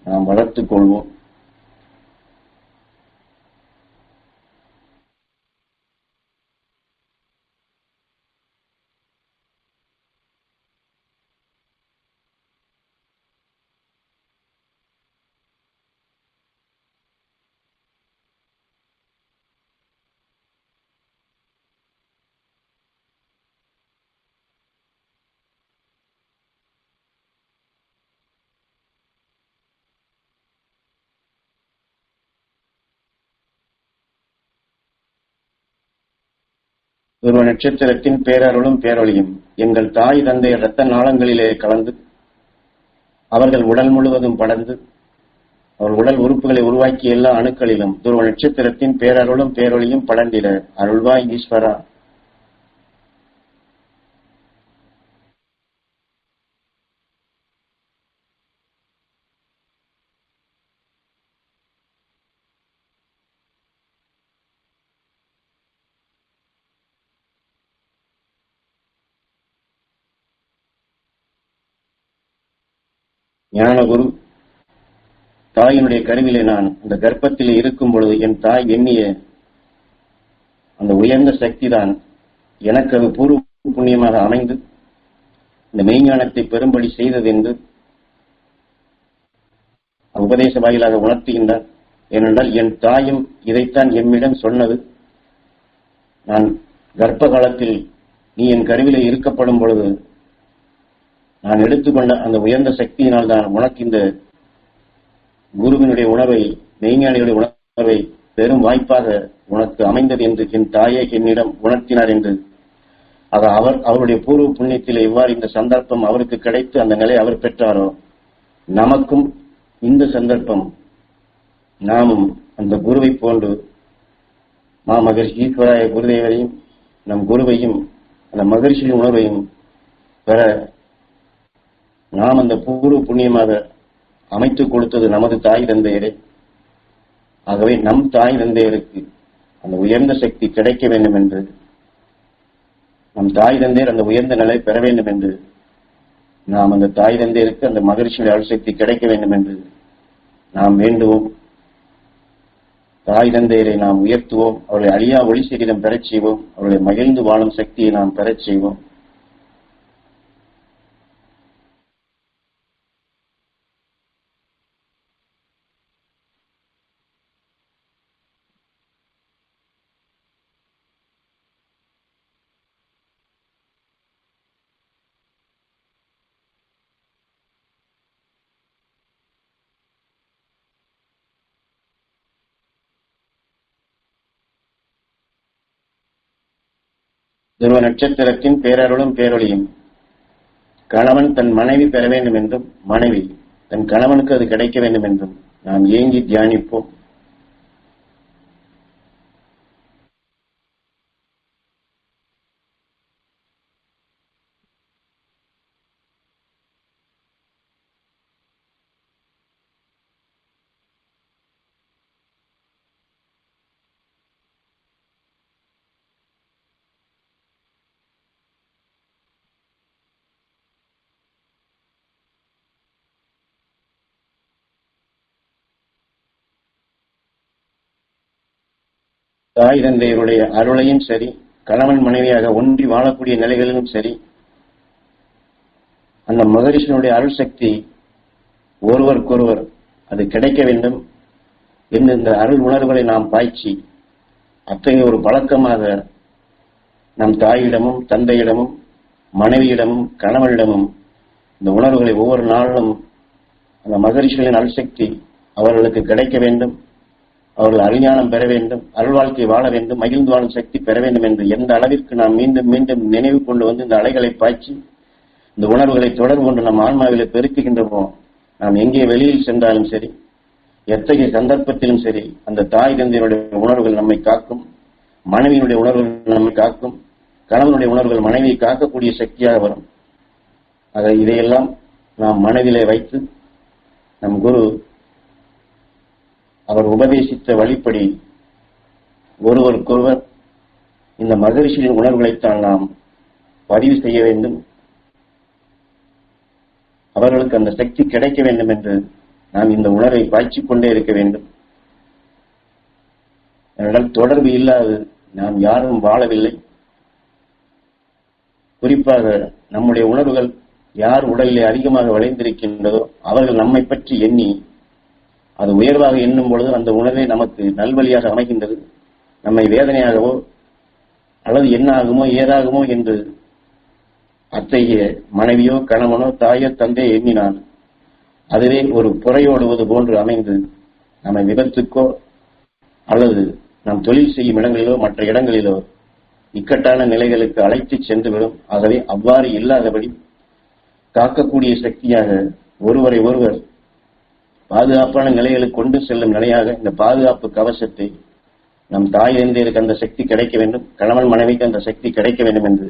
நாம் வளர்த்துக் கொள்வோம். துருவ நட்சத்திரத்தின் பேரருளும் பேரொளியும் எங்கள் தாய் தந்தைய இரத்த நாளங்களிலே கலந்து அவர்கள் உடல் முழுவதும் படர்ந்து அவர்கள் உடல் உறுப்புகளை உருவாக்கிய எல்லா அணுக்களிலும் துருவ நட்சத்திரத்தின் பேரருளும் பேரொளியும் படர்ந்திட அருள்வாய் ஈஸ்வரா. ஞானகுரு தாயினுடைய கருவிலே நான் அந்த கர்ப்பத்திலே இருக்கும் பொழுது என் தாய் எண்ணிய அந்த உயர்ந்த சக்தி தான் எனக்கு அது பூர்வ புண்ணியமாக அமைந்து இந்த மெய்ஞானத்தை பெரும்படி செய்தது என்று உபதேச வாயிலாக உணர்த்துகின்றார். ஏனென்றால் என் தாயும் இதைத்தான் எம்மிடம் சொன்னது. நான் கர்ப்ப காலத்தில் நீ என் கருவிலே இருக்கப்படும் பொழுது நான் எடுத்துக்கொண்ட அந்த உயர்ந்த சக்தியினால் தான் உனக்கு இந்த குருவினுடைய உணர்வை, மெய்ஞானிகளுடைய உணர்வை பெரும் வாய்ப்பாக உனக்கு அமைந்தது என்று என் தாயை என்னிடம் உணர்த்தினார் என்று. ஆக அவருடைய பூர்வ புண்ணியத்தில் எவ்வாறு இந்த சந்தர்ப்பம் அவருக்கு கிடைத்து அந்த நிலை அவர் பெற்றாரோ, நமக்கும் இந்த சந்தர்ப்பம் நாமும் அந்த குருவை போன்று மகர்ஷி ஈஸ்வராய குருதேவரையும் நம் குருவையும் அந்த மகர்ஷியின் உணர்வையும் பெற நாம் அந்த பூர்வ புண்ணியமாக அமைத்துக் கொடுத்தது நமது தாய் தந்தையரே. ஆகவே நம் தாய் தந்தையருக்கு அந்த உயர்ந்த சக்தி கிடைக்க வேண்டும் என்று, நம் தாய் தந்தையர் அந்த உயர்ந்த நிலை பெற வேண்டும் என்று, நாம் அந்த தாய் தந்தையருக்கு அந்த மகிழ்ச்சியுடைய அருள்சக்தி கிடைக்க வேண்டும் என்று நாம் வேண்டுவோம். தாய் தந்தையரை நாம் உயர்த்துவோம், அவர்களை அழியா ஒளி சரீரம் பெறச் செய்வோம், அவர்களை மகிழ்ந்து வாழும் சக்தியை நாம் பெறச் செய்வோம். துருவ நட்சத்திரத்தின் பேரருளும் பேரொழியும் கணவன் தன் மனைவி பெற வேண்டும் என்றும், மனைவி தன் கணவனுக்கு அது கிடைக்க வேண்டும் என்றும் நாம் ஏங்கி தியானிப்போம். தாய் தந்தையருடைய அருளையும் சரி, கணவன் மனைவியாக ஒன்றி வாழக்கூடிய நிலைகளிலும் சரி, அந்த மகரிஷினுடைய அருள் சக்தி ஒருவருக்கொருவர் அது கிடைக்க வேண்டும் என்று இந்த அருள் உணர்வுகளை நாம் பாய்ச்சி, அத்தகைய ஒரு பழக்கமாக நம் தாயிடமும் தந்தையிடமும் மனைவியிடமும் கணவனிடமும் இந்த உணர்வுகளை ஒவ்வொரு நாளும் அந்த மகரிஷிகளின் அருள் சக்தி அவர்களுக்கு கிடைக்க வேண்டும், அவர்கள் அருஞானம் பெற வேண்டும், அருள் வாழ்க்கை வாழ வேண்டும், மகிழ்ந்து வாழும் சக்தி பெற வேண்டும் என்று எந்த அளவிற்கு நாம் மீண்டும் மீண்டும் நினைவு கொண்டு வந்து இந்த அலைகளை பாய்ச்சி இந்த உணர்வுகளை தொடர்பு கொண்டு நம் ஆன்மாவிலே பெருக்குகின்றோமோ, நாம் எங்கே வெளியில் சென்றாலும் சரி, எத்தகைய சந்தர்ப்பத்திலும் சரி, அந்த தாய் தந்தையினுடைய உணர்வுகள் நம்மை காக்கும், மனைவியினுடைய உணர்வுகள் நம்மை காக்கும், கணவனுடைய உணர்வுகள் மனைவியை காக்கக்கூடிய சக்தியாக வரும். ஆக இதையெல்லாம் நாம் மனதிலே வைத்து நம் குரு அவர் உபதேசித்த வழிப்படி ஒருவருக்கொருவர் இந்த மகரிஷியின் உணர்வுகளைத்தான் நாம் பதிவு செய்ய வேண்டும். அவர்களுக்கு அந்த சக்தி கிடைக்க வேண்டும் என்று நாம் இந்த உணர்வை பாய்ச்சிக் கொண்டே இருக்க வேண்டும். ஏனென்றால் தொடர்பு இல்லாது நாம் யாரும் வாழவில்லை. குறிப்பாக நம்முடைய உணர்வுகள் யார் உடலிலே அதிகமாக விளைந்திருக்கின்றதோ அவர்கள் நம்மை பற்றி எண்ணி அது உயர்வாக எண்ணும் பொழுது அந்த உணர்வே நமக்கு நல்வழியாக அமைகின்றது. நம்மை வேதனையாகவோ அல்லது என்ன ஆகுமோ ஏதாகுமோ என்று அத்தகைய மனைவியோ கணவனோ தாயோ தந்தையோ எண்ணினால் அதுவே ஒரு புறையோடுவது போன்று அமைந்து நம்மை விபத்துக்கோ அல்லது நாம் தொழில் செய்யும் இடங்களிலோ மற்ற இடங்களிலோ இக்கட்டான நிலைகளுக்கு அழைத்து சென்றுவிடும். ஆகவே அவ்வாறு இல்லாதபடி காக்கக்கூடிய சக்தியாக ஒருவரை ஒருவர் பாதுகாப்பான நிலைகளுக்கு கொண்டு செல்லும் நிலையாக இந்த பாதுகாப்பு கவசத்தை நம் தாய் தந்தையருக்கு அந்த சக்தி கிடைக்க வேண்டும், கணவன் மனைவிக்கு அந்த சக்தி கிடைக்க வேண்டும் என்று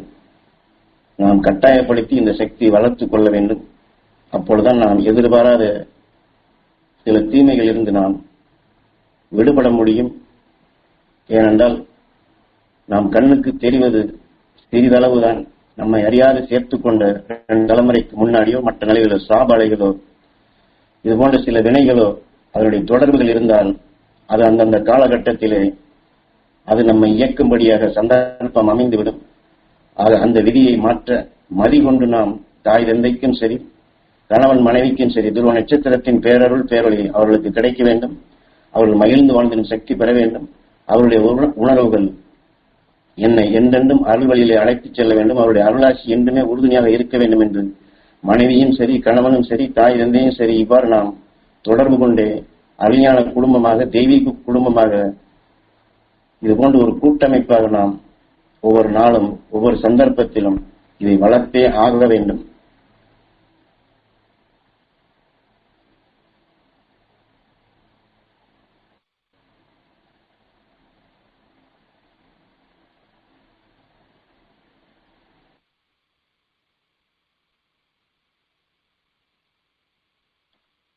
நாம் கட்டாயப்படுத்தி இந்த சக்தியை வளர்த்துக் கொள்ள வேண்டும். அப்பொழுதுதான் நாம் எதிர்பாராத சில தீமைகள் இருந்து நாம் விடுபட முடியும். ஏனென்றால் நாம் கண்ணுக்கு தெரிவது சிறிதளவுதான். நம்மை அறியாது சேர்த்துக் கொண்ட 2 தலைமுறைக்கு முன்னாடியோ மற்ற நிலைகளோ சாபாலைகளோ இது போன்ற சில வினைகளோ அதனுடைய தொடர்புகள் இருந்தால் அது அந்தந்த காலகட்டத்திலே அது நம்மை இயக்கும்படியாக சந்தர்ப்பம் அமைந்துவிடும். ஆக அந்த விதியை மாற்ற மதி கொண்டு நாம் தாய் தந்தைக்கும் சரி கணவன் மனைவிக்கும் சரி துருவ நட்சத்திரத்தின் பேரருள் பேரொழி அவர்களுக்கு கிடைக்க வேண்டும். அவர்கள் மகிழ்ந்து வாழ்ந்திடும் சக்தி பெற வேண்டும். அவருடைய உணர்வுகள் என்னை என்றென்றும் அருள்வழியிலே அழைத்துச் செல்ல வேண்டும். அவருடைய அருளாட்சி என்றுமே உறுதுணையாக இருக்க வேண்டும் என்று மனைவியும் சரி கணவனும் சரி தாய் தந்தையும் சரி இவ்வாறு நாம் தொடர்பு கொண்டே அருஞான குடும்பமாக தெய்வீக குடும்பமாக இது போன்ற ஒரு கூட்டமைப்பாக நாம் ஒவ்வொரு நாளும் ஒவ்வொரு சந்தர்ப்பத்திலும் இதை வளர்த்தே ஆக வேண்டும்.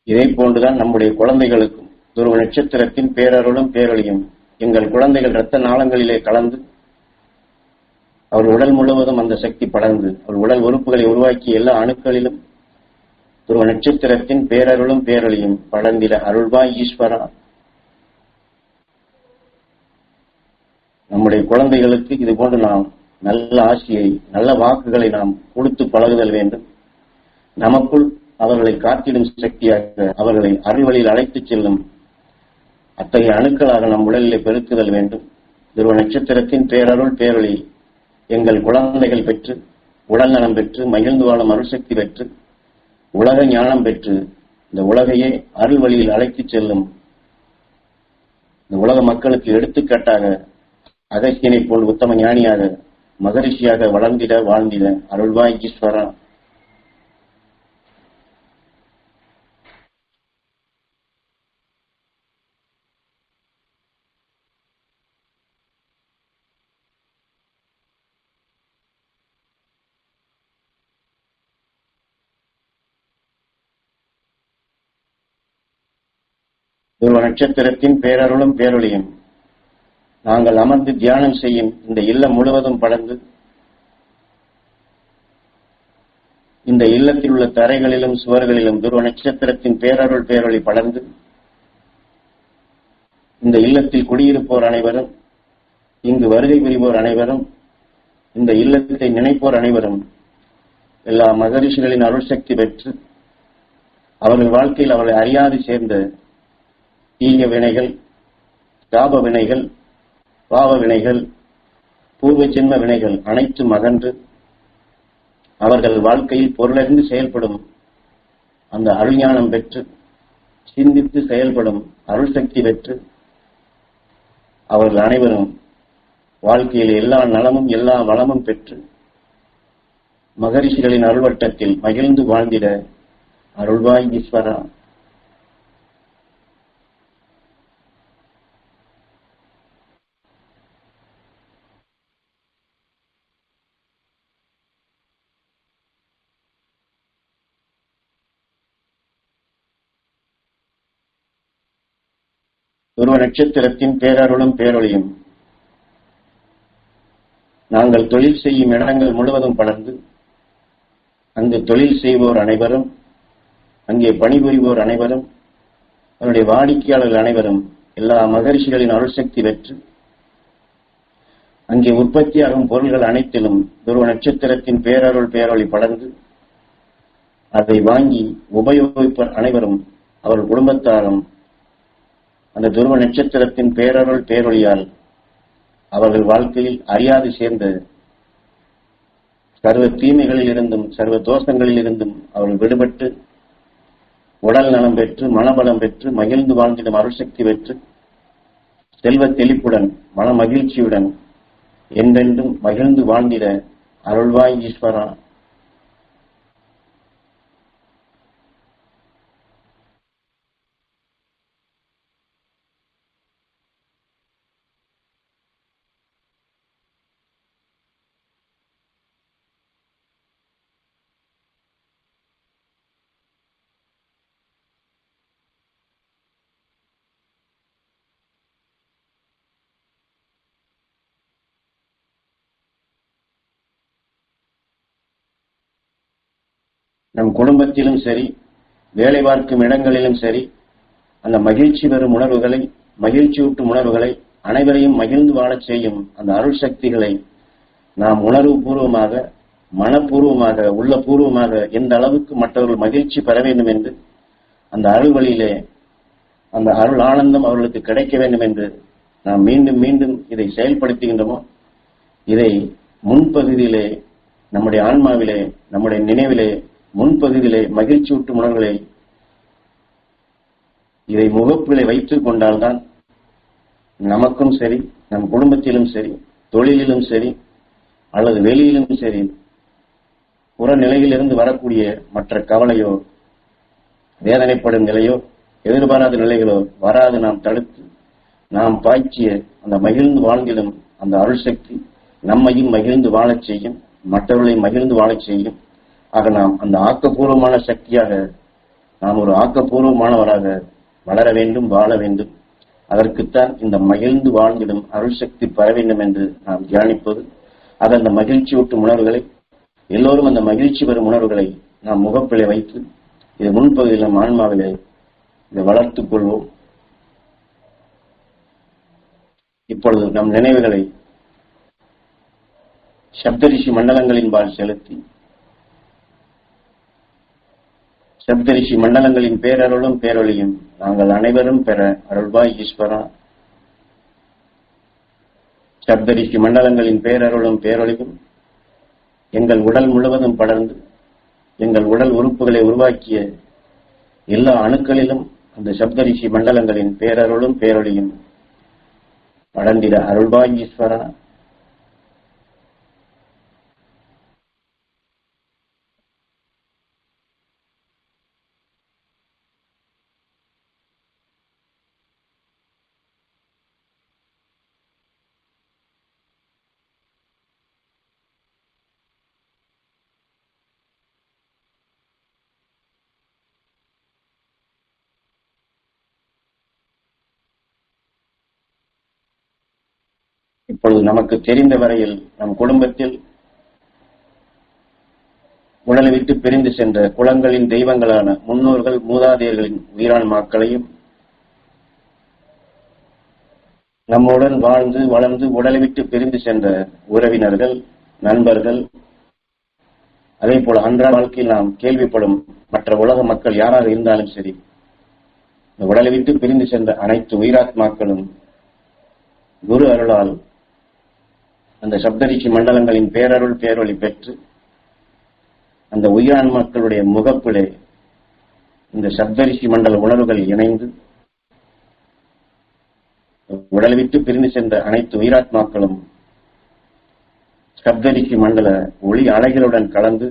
இதை போன்றுதான் நம்முடைய குழந்தைகளுக்கும் துருவ நட்சத்திரத்தின் பேரருளும் பேரொளியும் எங்கள் குழந்தைகள் இரத்த நாளங்களிலே கலந்து அவர் உடல் முழுவதும் அந்த சக்தி படர்ந்து அவர் உடல் உறுப்புகளை உருவாக்கிய எல்லா அணுக்களிலும் துருவ நட்சத்திரத்தின் பேரருளும் பேரொளியும் படர்ந்திட அருள்வாய் ஈஸ்வரா. நம்முடைய குழந்தைகளுக்கு இது போன்று நாம் நல்ல ஆசியை நல்ல வாக்குகளை நாம் கொடுத்து பழகுதல் வேண்டும். நமக்குள் அவர்களை காத்திடும் சக்தியாக அவர்களை அருள்வழியில் அழைத்துச் செல்லும் அத்தகைய அணுக்களாக நம் உடலிலே பெருக்குதல் வேண்டும். துருவ நட்சத்திரத்தின் பேரருள் பேரொளி எங்கள் குழந்தைகள் பெற்று உடல் நலம் பெற்று மகிழ்ந்து வாழும் அருள்சக்தி பெற்று உலக ஞானம் பெற்று இந்த உலகையே அருள் வழியில் அழைத்துச் செல்லும் இந்த உலக மக்களுக்கு எடுத்துக்காட்டாக அகஸ்தியனை போல் உத்தம ஞானியாக மகரிஷியாக வளர்ந்திட வாழ்ந்திட அருள்வாய் ஈஸ்வரா. துருவ நட்சத்திரத்தின் பேரருளும் பேரொளியும் நாங்கள் அமர்ந்து தியானம் செய்யும் இந்த இல்லம் முழுவதும் படர்ந்து இந்த இல்லத்தில் உள்ள தரைகளிலும் சுவர்களிலும் துருவ நட்சத்திரத்தின் பேரருள் பேரொளி படர்ந்து இந்த இல்லத்தில் குடியிருப்போர் அனைவரும் இங்கு வருகை புரிவோர் அனைவரும் இந்த இல்லத்தை நினைப்போர் அனைவரும் எல்லா மகரிஷிகளின் அருள் சக்தி பெற்று அவர்கள் வாழ்க்கையில் அவர்களை அறியாது சேர்ந்த தீய வினைகள், தாப வினைகள், பாவ வினைகள், பூர்வ ஜென்ம வினைகள் அனைத்தும் அகன்று அவர்கள் வாழ்க்கையில் பொருளறிந்து செயல்படும் அந்த அருள்ஞானம் பெற்று சிந்தித்து செயல்படும் அருள் சக்தி பெற்று அவர்கள் அனைவரும் வாழ்க்கையில் எல்லா நலமும் எல்லா வளமும் பெற்று மகரிஷிகளின் அருள்வட்டத்தில் மகிழ்ந்து வாழ்ந்திட அருள்வாய் ஈஸ்வரா. துருவ நட்சத்திரத்தின் பேரருளும் பேரொளியும் நாங்கள் தொழில் செய்யும் இடங்கள் முழுவதும் படர்ந்து அங்கு தொழில் செய்வோர் அனைவரும் அங்கே பணிபுரிவோர் அனைவரும் அவருடைய வாடிக்கையாளர்கள் அனைவரும் எல்லா மகரிஷிகளின் அருள் சக்தி பெற்று அங்கே உற்பத்தியாகும் பொருள்கள் அனைத்திலும் துருவ நட்சத்திரத்தின் பேரருள் பேரொளி படர்ந்து அதை வாங்கி உபயோகிப்போர் அனைவரும் அவர்கள் குடும்பத்தாரும் அந்த துருவ நட்சத்திரத்தின் பேரருள் பேரொளியால் அவர்கள் வாழ்க்கையில் அறியாது சேர்ந்த சர்வ தீமைகளில் இருந்தும் சர்வ தோஷங்களில் இருந்தும் அவர்கள் விடுபட்டு உடல் நலம் பெற்று மனபலம் பெற்று மகிழ்ந்து வாழ்ந்திடும் அருள்சக்தி பெற்று செல்வ தெளிப்புடன் மன மகிழ்ச்சியுடன் என்றென்றும் மகிழ்ந்து வாழ்ந்திட அருள்வாய் ஈஸ்வரா. நம் குடும்பத்திலும் சரி வேலை பார்க்கும் இடங்களிலும் சரி அந்த மகிழ்ச்சி பெறும் உணர்வுகளை மகிழ்ச்சியூட்டும் உணர்வுகளை அனைவரையும் மகிழ்ந்து வாழச் செய்யும் அந்த அருள் சக்திகளை நாம் உணர்வுபூர்வமாக மனப்பூர்வமாக உள்ளபூர்வமாக எந்த அளவுக்கு மற்றவர்கள் மகிழ்ச்சி பெற வேண்டும் என்று அந்த அருள் வழியிலே அந்த அருள் ஆனந்தம் அவர்களுக்கு கிடைக்க வேண்டும் என்று நாம் மீண்டும் மீண்டும் இதை செயல்படுத்துகின்றோமோ இதை முன்பகுதியிலே நம்முடைய ஆன்மாவிலே நம்முடைய நினைவிலே முன்பகுதியிலே மகிழ்ச்சியூட்டும் உணர்வுகளை இதை முகப்பிலே வைத்துக் கொண்டால்தான் நமக்கும் சரி நம் குடும்பத்திலும் சரி தொழிலிலும் சரி அல்லது வெளியிலும் சரி புறநிலையிலிருந்து வரக்கூடிய மற்ற கவலையோ வேதனைப்படும் நிலையோ எதிர்பாராத நிலைகளோ வராது நாம் தடுத்து நாம் பாய்ச்சிய அந்த மகிழ்ந்து வாழ்ந்திடும் அந்த அருள் சக்தி நம்மையும் மகிழ்ந்து வாழச் செய்யும் மற்றவர்களையும் மகிழ்ந்து வாழச் செய்யும். ஆக நாம் அந்த ஆக்கப்பூர்வமான சக்தியாக நாம் ஒரு ஆக்கப்பூர்வமானவராக வளர வேண்டும், வாழ வேண்டும். அதற்குத்தான் இந்த மகிழ்ந்து வாழ்ந்திடும் அருள் சக்தி பெற வேண்டும் என்று நாம் தியானிப்பது. அது அந்த மகிழ்ச்சியூட்டும் உணர்வுகளை, எல்லோரும் அந்த மகிழ்ச்சி பெறும் உணர்வுகளை நாம் முகப்பிலே வைத்து இது முன்பகுதியில் நம் ஆன்மாவிலே இதை வளர்த்துக் கொள்வோம். இப்பொழுது நம் நினைவுகளை சப்தரிஷி மண்டலங்களின்பால் செலுத்தி, சப்தரிஷி மண்டலங்களின் பேரருளும் பேரொழியும் நாங்கள் அனைவரும் பெற அருள்வாய் ஈஸ்வரா. சப்தரிஷி மண்டலங்களின் பேரருளும் பேரொழியும் எங்கள் உடல் முழுவதும் படர்ந்து எங்கள் உடல் உறுப்புகளை உருவாக்கிய எல்லா அணுக்களிலும் அந்த சப்தரிஷி மண்டலங்களின் பேரருளும் பேரொழியும் படர்ந்திட அருள்வாய் ஈஸ்வரா. இப்பொழுது நமக்கு தெரிந்த வரையில் நம் குடும்பத்தில் உடலை விட்டு பிரிந்து சென்ற குலங்களின் தெய்வங்களான முன்னோர்கள், மூதாதையர்களின் உயிரான்மாக்களையும், நம்முடன் வாழ்ந்து வளர்ந்து உடலை விட்டு பிரிந்து சென்ற உறவினர்கள், நண்பர்கள், அதே போல அன்றாட வாழ்க்கையில் நாம் கேள்விப்படும் மற்ற உலக மக்கள் யாராக இருந்தாலும் சரி, இந்த உடலை விட்டு பிரிந்து சென்ற அனைத்து உயிராத்மாக்களும் குரு அருளால் அந்த சப்தரிஷி மண்டலங்களின் பேரருள் பேரொளி பெற்று அந்த உயிரான்மாக்களுடைய முகப்பிலே இந்த சப்தரிஷி மண்டல உணர்வுகள் இணைந்து உடலை விட்டு பிரிந்து சென்ற அனைத்து உயிராத்மாக்களும் சப்தரிஷி மண்டல ஒளி அலைகளுடன் கலந்து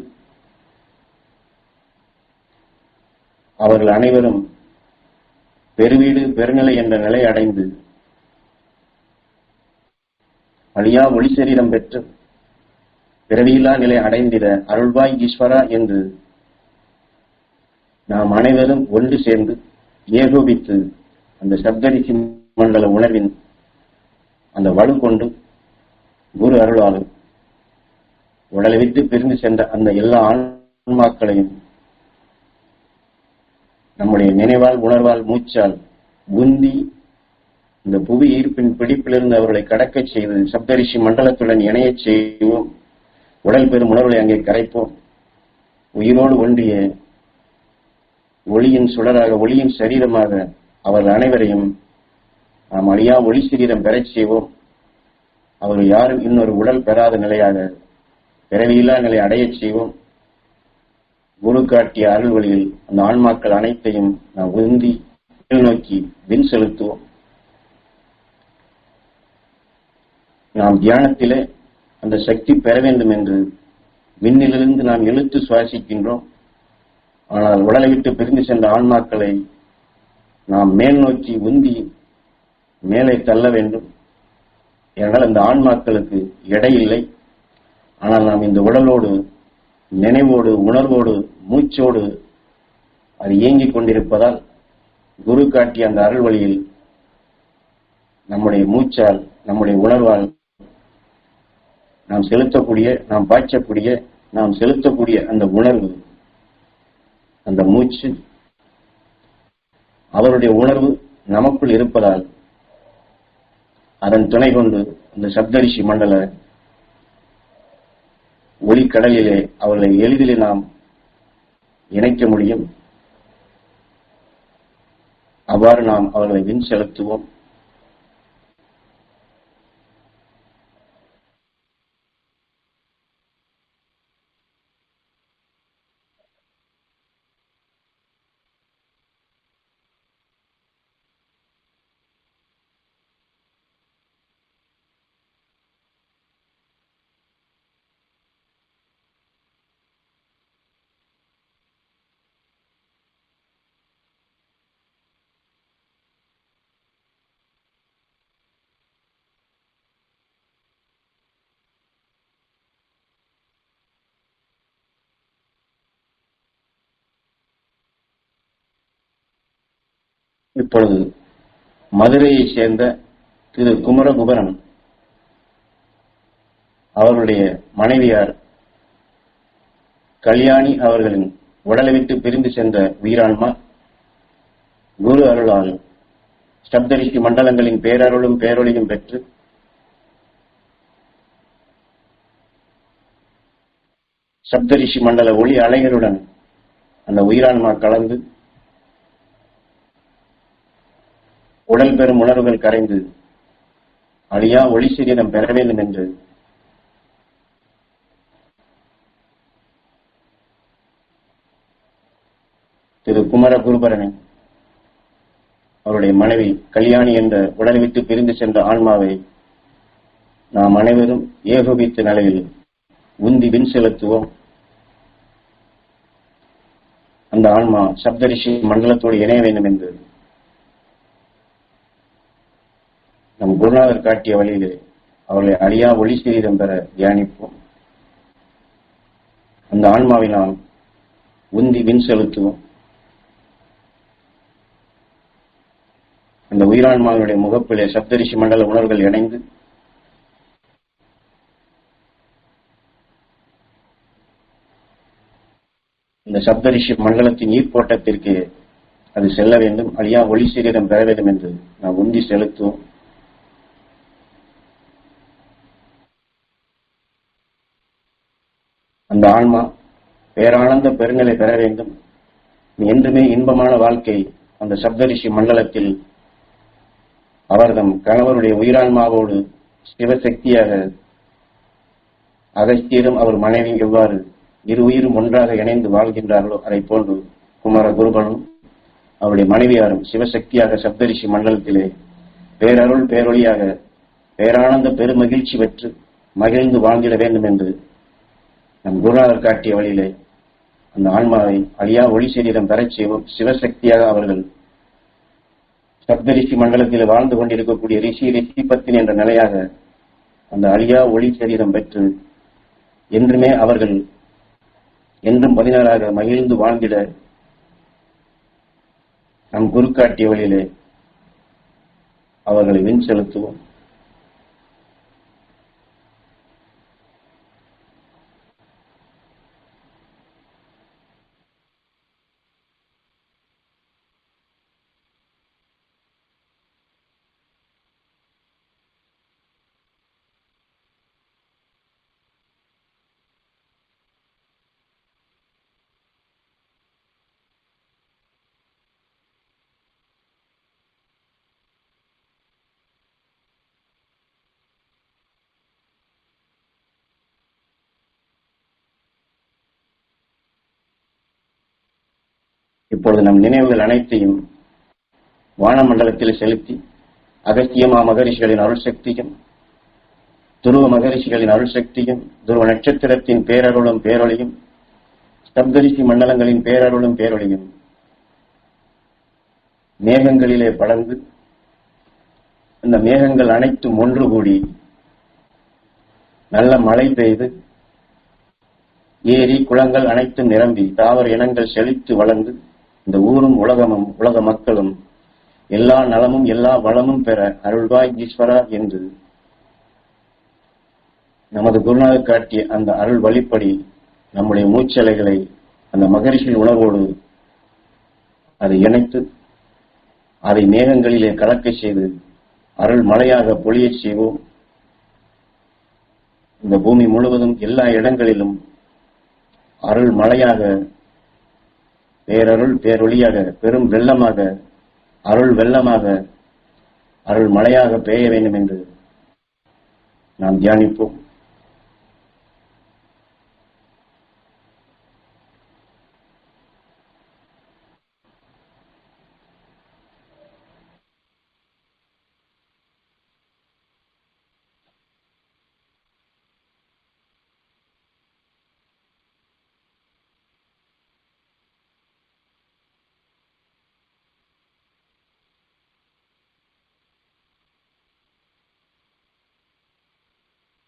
அவர்கள் அனைவரும் பெருவீடு பெருநிலை என்ற நிலை அடைந்து அழியா ஒளி சரீரம் பெற்று பிறவியில்லா நிலை அடைந்திட அருள்வாய் ஈஸ்வரா என்று நாம் அனைவரும் ஒன்று சேர்ந்து ஏகோபித்து அந்த சப்தரிஷி மண்டல உணர்வின் அந்த வலு கொண்டு குரு அருளாலும் உடலை விட்டு பிரிந்து சென்ற அந்த எல்லா ஆன்மாக்களையும் நம்முடைய நினைவால், உணர்வால், மூச்சால் உந்தி இந்த புவி ஈர்ப்பின் பிடிப்பிலிருந்து அவர்களை கடக்கச் செய்து சப்தரிஷி மண்டலத்துடன் இணையச் செய்வோம். உடல் பெறும் உணர்வுகளை அங்கே கரைப்போம். உயிரோடு ஒன்றிய ஒளியின் சுடராக, ஒளியின் சரீரமாக அவர்கள் அனைவரையும் நாம் அழியா ஒளி சரீரம் பெறச் செய்வோம். அவர்கள் யாரும் இன்னொரு உடல் பெறாத நிலையாக பிறவியில்லா நிலை அடையச் செய்வோம். குரு காட்டிய அருள் வழியில் அந்த ஆன்மாக்கள் அனைத்தையும் நாம் உந்தி நோக்கி விண் செலுத்துவோம். நாம் தியானத்திலே அந்த சக்தி பெற வேண்டும் என்று விண்ணிலிருந்து நாம் இழுத்து சுவாசிக்கின்றோம். ஆனால் உடலை விட்டு பிரிந்து சென்ற ஆன்மாக்களை நாம் மேல் நோக்கி உந்தி மேலே தள்ள வேண்டும். ஏனென்றால் அந்த ஆன்மாக்களுக்கு எடையில்லை. ஆனால் நாம் இந்த உடலோடு, நினைவோடு, உணர்வோடு, மூச்சோடு அது இயங்கிக் கொண்டிருப்பதால் குரு காட்டிய அந்த அருள் வழியில் நம்முடைய மூச்சால், நம்முடைய உணர்வால் நாம் செலுத்தக்கூடிய, நாம் பாய்ச்சக்கூடிய, நாம் செலுத்தக்கூடிய அந்த உணர்வு, அந்த மூச்சு, அவருடைய உணர்வு நமக்குள் இருப்பதால் அதன் துணை கொண்டு அந்த சப்தரிஷி மண்டல ஒளிக்கடலிலே அவர்களை எளிதிலே நாம் இணைக்க முடியும். அவ்வாறு நாம் அவர்களை விண் செலுத்துவோம். இப்பொழுது மதுரையைச் சேர்ந்த திரு குமரகுபரன் அவருடைய மனைவியார் கல்யாணி அவர்களின் உடலை விட்டு பிரிந்து சென்ற உயிரான்மா குரு அருளால் சப்தரிஷி மண்டலங்களின் பேரருளும் பேரொளியும் பெற்று சப்தரிஷி மண்டல ஒளி அலைகளுடன் அந்த உயிரான்மா கலந்து உடல் பெறும் உணர்வுகள் கரைந்து அழியா ஒளி சரீரம் பெற வேண்டும் என்று திரு குமர குருபரனை அவருடைய மனைவி கல்யாணி என்ற உடலை விட்டு பிரிந்து சென்ற ஆன்மாவை நாம் அனைவரும் ஏகோபித்த நிலையில் உந்தி வின் செலுத்துவோம். அந்த ஆன்மா சப்தரிஷி மண்டலத்தோடு இணைய வேண்டும் என்று நம் குருநாதர் காட்டிய வழியிலே அவர்களை அழியா ஒளி சரீரம் பெற தியானிப்போம். அந்த ஆன்மாவை நாம் உந்தி வின் செலுத்துவோம். அந்த உயிரான்மாவினுடைய முகப்பிலே சப்தரிஷி மண்டல உணர்வுகள் இணைந்து இந்த சப்தரிஷி மண்டலத்தின் ஈர்ப்போட்டத்திற்கு அது செல்ல வேண்டும், அழியா ஒளி சரீரம் பெற வேண்டும் என்று நாம் உந்தி செலுத்துவோம். அந்த ஆன்மா பேரானந்த பெருநிலை பெற வேண்டும். என்றுமே இன்பமான வாழ்க்கை அந்த சப்தரிஷி மண்டலத்தில் அவர்தம் கணவருடைய உயிரான்மாவோடு சிவசக்தியாக அகஸ்தியரும் அவர் மனைவி எவ்வாறு இரு உயிரும் ஒன்றாக இணைந்து வாழ்கின்றார்களோ அதை போன்று குமர குருபனும் அவருடைய மனைவியாரும் சிவசக்தியாக சப்தரிஷி மண்டலத்திலே பேரருள் பேரொழியாக பேரானந்த பெருமகிழ்ச்சி பெற்று மகிழ்ந்து வாழ்ந்திட வேண்டும் என்று நம் குருநாதர் காட்டிய வழியிலே அந்த ஆன்மாவை அழியா ஒளி சரீரம் பெறச் செய்வோம். சிவசக்தியாக அவர்கள் சப்தரிஷி மண்டலத்தில் வாழ்ந்து கொண்டிருக்கக்கூடிய ரிஷி பத்தினி என்ற நிலையாக அந்த அழியா ஒளி சரீரம் பெற்று என்றுமே அவர்கள் என்றும் 16 மகிழ்ந்து வாழ்ந்திட நம் குரு காட்டிய வழியிலே அவர்களை வின் செலுத்துவோம். இப்பொழுது நம் நினைவுகள் அனைத்தையும் வானமண்டலத்தில் செலுத்தி அகஸ்தியமா மகரிஷிகளின் அருள் சக்தியும் துருவ மகரிஷிகளின் அருள் சக்தியும் துருவ நட்சத்திரத்தின் பேரருளும் பேரொழியும் சப்தரிஷி மண்டலங்களின் பேரருளும் பேரொழியும் மேகங்களிலே படர்ந்து இந்த மேகங்கள் அனைத்தும் ஒன்று கூடி நல்ல மழை பெய்து ஏரி குளங்கள் அனைத்தும் நிரம்பி தாவர இனங்கள் செழித்து வளர்ந்து இந்த ஊரும் உலகமும் உலக மக்களும் எல்லா நலமும் எல்லா வளமும் பெற அருள்வாய் ஈஸ்வரா என்று நமது குருநாதர் காட்டிய அந்த அருள் வழிப்படி நம்முடைய மூச்சலைகளை அந்த மகரிஷியின் உணர்வோடு அதை இணைத்து அதை மேகங்களிலே கலக்க செய்து அருள் மழையாக பொழியச் செய்வோம். இந்த பூமி முழுவதும் எல்லா இடங்களிலும் அருள் மழையாக பேரருள் பேரொழியாக பெரும் வெள்ளமாக அருள் வெள்ளமாக அருள் மழையாக பெய்ய வேண்டும் என்று நாம் தியானிப்போம்.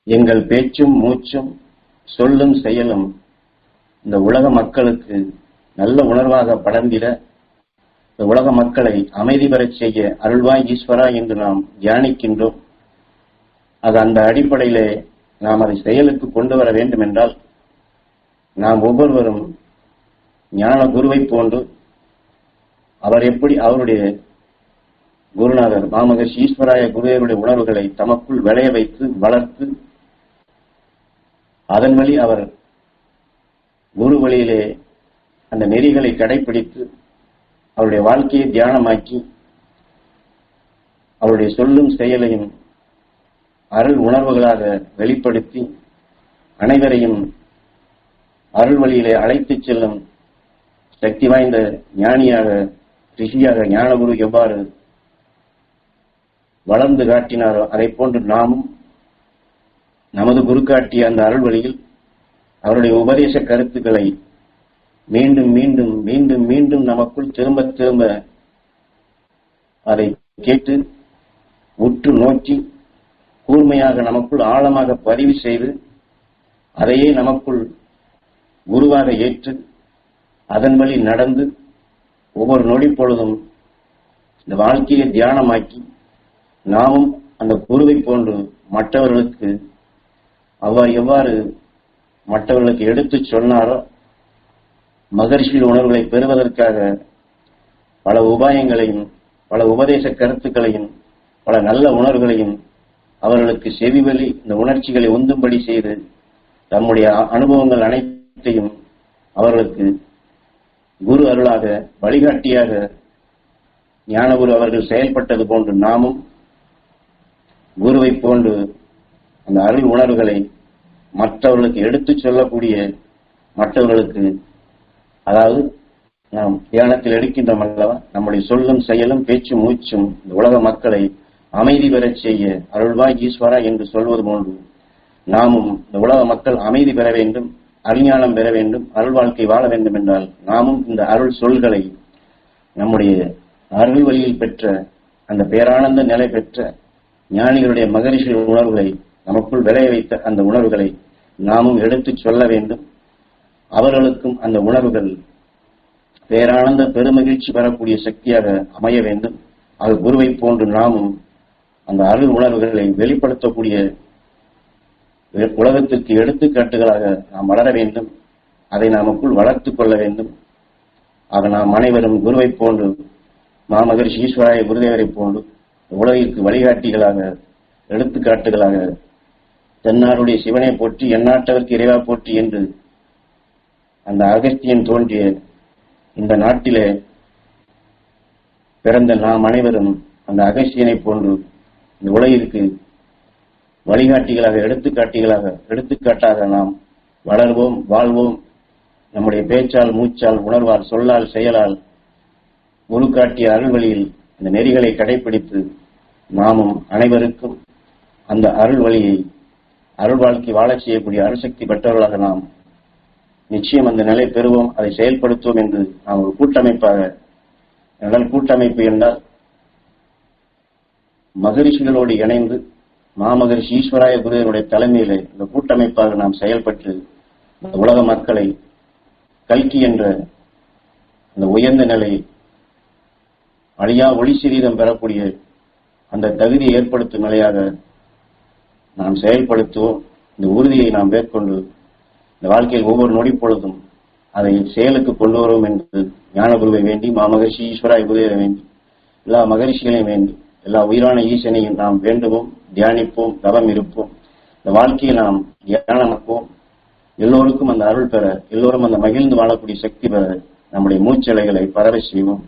எங்கள் பேச்சும் மூச்சும் சொல்லும் செயலும் இந்த உலக மக்களுக்கு நல்ல உணர்வாக படர்ந்திட இந்த உலக மக்களை அமைதி பெறச் செய்ய அருள்வாய் ஈஸ்வரா என்று நாம் தியானிக்கின்றோம். அது அந்த அடிப்படையிலே நாம் அதை செயலுக்கு கொண்டு வர வேண்டும் என்றால் நாம் ஒவ்வொருவரும் ஞான குருவை போன்று அவர் எப்படி அவருடைய குருநாதர் மாமகர்ஷி ஈஸ்வராய குருதேவருடைய உணர்வுகளை தமக்குள் விளைய வைத்து வளர்த்து அதன் வழி அவர் குரு வழியிலே அந்த நெறிகளை கடைபிடித்து அவருடைய வாழ்க்கையை தியானமாக்கி அவருடைய சொல்லும் செயலையும் அருள் உணர்வுகளாக வெளிப்படுத்தி அனைவரையும் அருள் வழியிலே அழைத்துச் செல்லும் சக்தி வாய்ந்த ஞானியாக ரிஷியாக ஞானகுரு எவ்வாறு வளர்ந்து காட்டினாரோ அதை போன்று நாமும் நமது குரு காட்டிய அந்த அருள் வழியில் அவருடைய உபதேச கருத்துக்களை மீண்டும் மீண்டும் மீண்டும் மீண்டும் நமக்குள் திரும்ப திரும்ப அதை கேட்டு உற்று நோக்கி கூர்மையாக நமக்குள் ஆழமாக பதிவு செய்து அதையே நமக்குள் குருவாக ஏற்று அதன் வழி நடந்து ஒவ்வொரு நொடி பொழுதும் இந்த வாழ்க்கையை தியானமாக்கி நாமும் அந்த குருவை போன்று மற்றவர்களுக்கு அவர் எவ்வாறு மற்றவர்களுக்கு எடுத்துச் சொன்னாரோ மகர்ஷியின் உணர்வுகளை பெறுவதற்காக பல உபாயங்களையும் பல உபதேச கருத்துக்களையும் பல நல்ல உணர்வுகளையும் அவர்களுக்கு செவிவழி இந்த உணர்ச்சிகளை உந்தும்படி செய்து தம்முடைய அனுபவங்கள் அனைத்தையும் அவர்களுக்கு குரு அருளாக வழிகாட்டியாக ஞானகுரு அவர்கள் செயல்பட்டது போன்று நாமும் குருவை போன்று அந்த அருள் உணர்வுகளை மற்றவர்களுக்கு எடுத்துச் சொல்லக்கூடிய மற்றவர்களுக்கு அதாவது நாம் தியானத்தில் எடுக்கின்றோம் அல்லவா நம்முடைய சொல்லும் செயலும் பேச்சும் மூச்சும் இந்த உலக மக்களை அமைதி பெறச் செய்ய அருள்வாய் ஈஸ்வரா என்று சொல்வது போன்று நாமும் இந்த உலக மக்கள் அமைதி பெற வேண்டும், அருஞானம் பெற வேண்டும், அருள் வாழ்க்கை வாழ வேண்டும் என்றால் நாமும் இந்த அருள் சொல்களை நம்முடைய அருள் வழியில் பெற்ற அந்த பேரானந்த நிலை பெற்ற ஞானிகளுடைய மகரிஷி உணர்வுகளை நமக்குள் விளைய வைத்த அந்த உணர்வுகளை நாமும் எடுத்துச் சொல்ல வேண்டும். அவர்களுக்கும் அந்த உணர்வுகள் பேரானந்த பெருமகிழ்ச்சி பெறக்கூடிய சக்தியாக அமைய வேண்டும். அது குருவை போன்று நாமும் அந்த அருள் உணர்வுகளை வெளிப்படுத்தக்கூடிய உலகத்திற்கு எடுத்துக்காட்டுகளாக நாம் வளர வேண்டும். அதை நமக்குள் வளர்த்துக் கொள்ள வேண்டும். ஆக நாம் அனைவரும் குருவை போன்று மாமகர்ஷி ஈஸ்வராய குருதேவரை போன்று உலகிற்கு வழிகாட்டிகளாக எடுத்துக்காட்டுகளாக தென்னாருடைய சிவனை போற்றி எந்நாட்டவர்க்கு இறைவா போற்றி என்று அந்த அகஸ்தியன் தோன்றிய இந்த நாட்டிலே பிறந்த நாம் அனைவரும் அந்த அகஸ்தியனை போன்று இந்த உலகிற்கு வழிகாட்டிகளாக எடுத்துக்காட்டாக நாம் வளர்வோம், வாழ்வோம். நம்முடைய பேச்சால், மூச்சால், உணர்வால், சொல்லால், செயலால் குரு காட்டிய அருள் வழியில் இந்த நெறிகளை கடைபிடித்து நாமும் அனைவருக்கும் அந்த அருள் வழியை அருள் வாழ்க்கை வாழச் செய்யக்கூடிய அருள்சக்தி பெற்றவர்களாக நாம் நிச்சயம் அந்த நிலை பெறுவோம். அதை செயல்படுத்துவோம் என்று நாம் ஒரு கூட்டமைப்பாக என்றால் கூட்டமைப்பு என்றால் மகரிஷிகளோடு இணைந்து மாமகரிஷி ஈஸ்வராய குருவினுடைய தலைமையிலே இந்த கூட்டமைப்பாக நாம் செயல்பட்டு உலக மக்களை கல்கி என்ற அந்த உயர்ந்த நிலை அழியா ஒளி சிரீதம் பெறக்கூடிய அந்த தகுதியை ஏற்படுத்தும் நிலையாக நாம் செயல்படுத்துவோம். இந்த உறுதியை நாம் மேற்கொண்டு இந்த வாழ்க்கையில் ஒவ்வொரு நொடி பொழுதும் அதை செயலுக்கு கொண்டு வருவோம் என்று ஞானகுருவை வேண்டி மாமகரிஷி ஈஸ்வராய குருவை வேண்டி எல்லா மகரிஷிகளையும் வேண்டி எல்லா உயிரான ஈசனையும் நாம் வேண்டுவோம், தியானிப்போம், தவம் இருப்போம். இந்த வாழ்க்கையை நாம் தியானமாக்குவோம். எல்லோருக்கும் அந்த அருள் பெற, எல்லோரும் அந்த மகிழ்ந்து வாழக்கூடிய சக்தி பெற நம்முடைய மூச்சலைகளை பரவ செய்வோம்.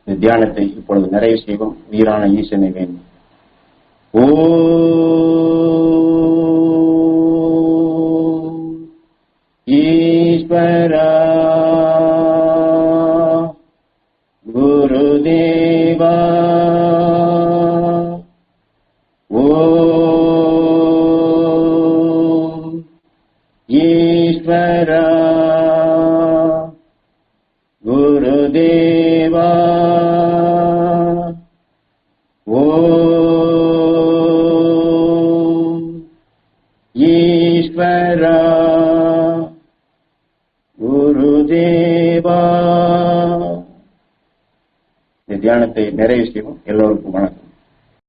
இந்த தியானத்தை இப்பொழுது நிறைவு செய்வோம். உயிரான ஈசனை வேண்டி ஓ ஈஸ்வரா குருதேவா ஓம் ஈஸ்வரா குருதேவா ஓம் ஈஸ்வரா குருதேவா தியானத்தை நிறைவு செய்வோம். எல்லோருக்கும் வணக்கம்.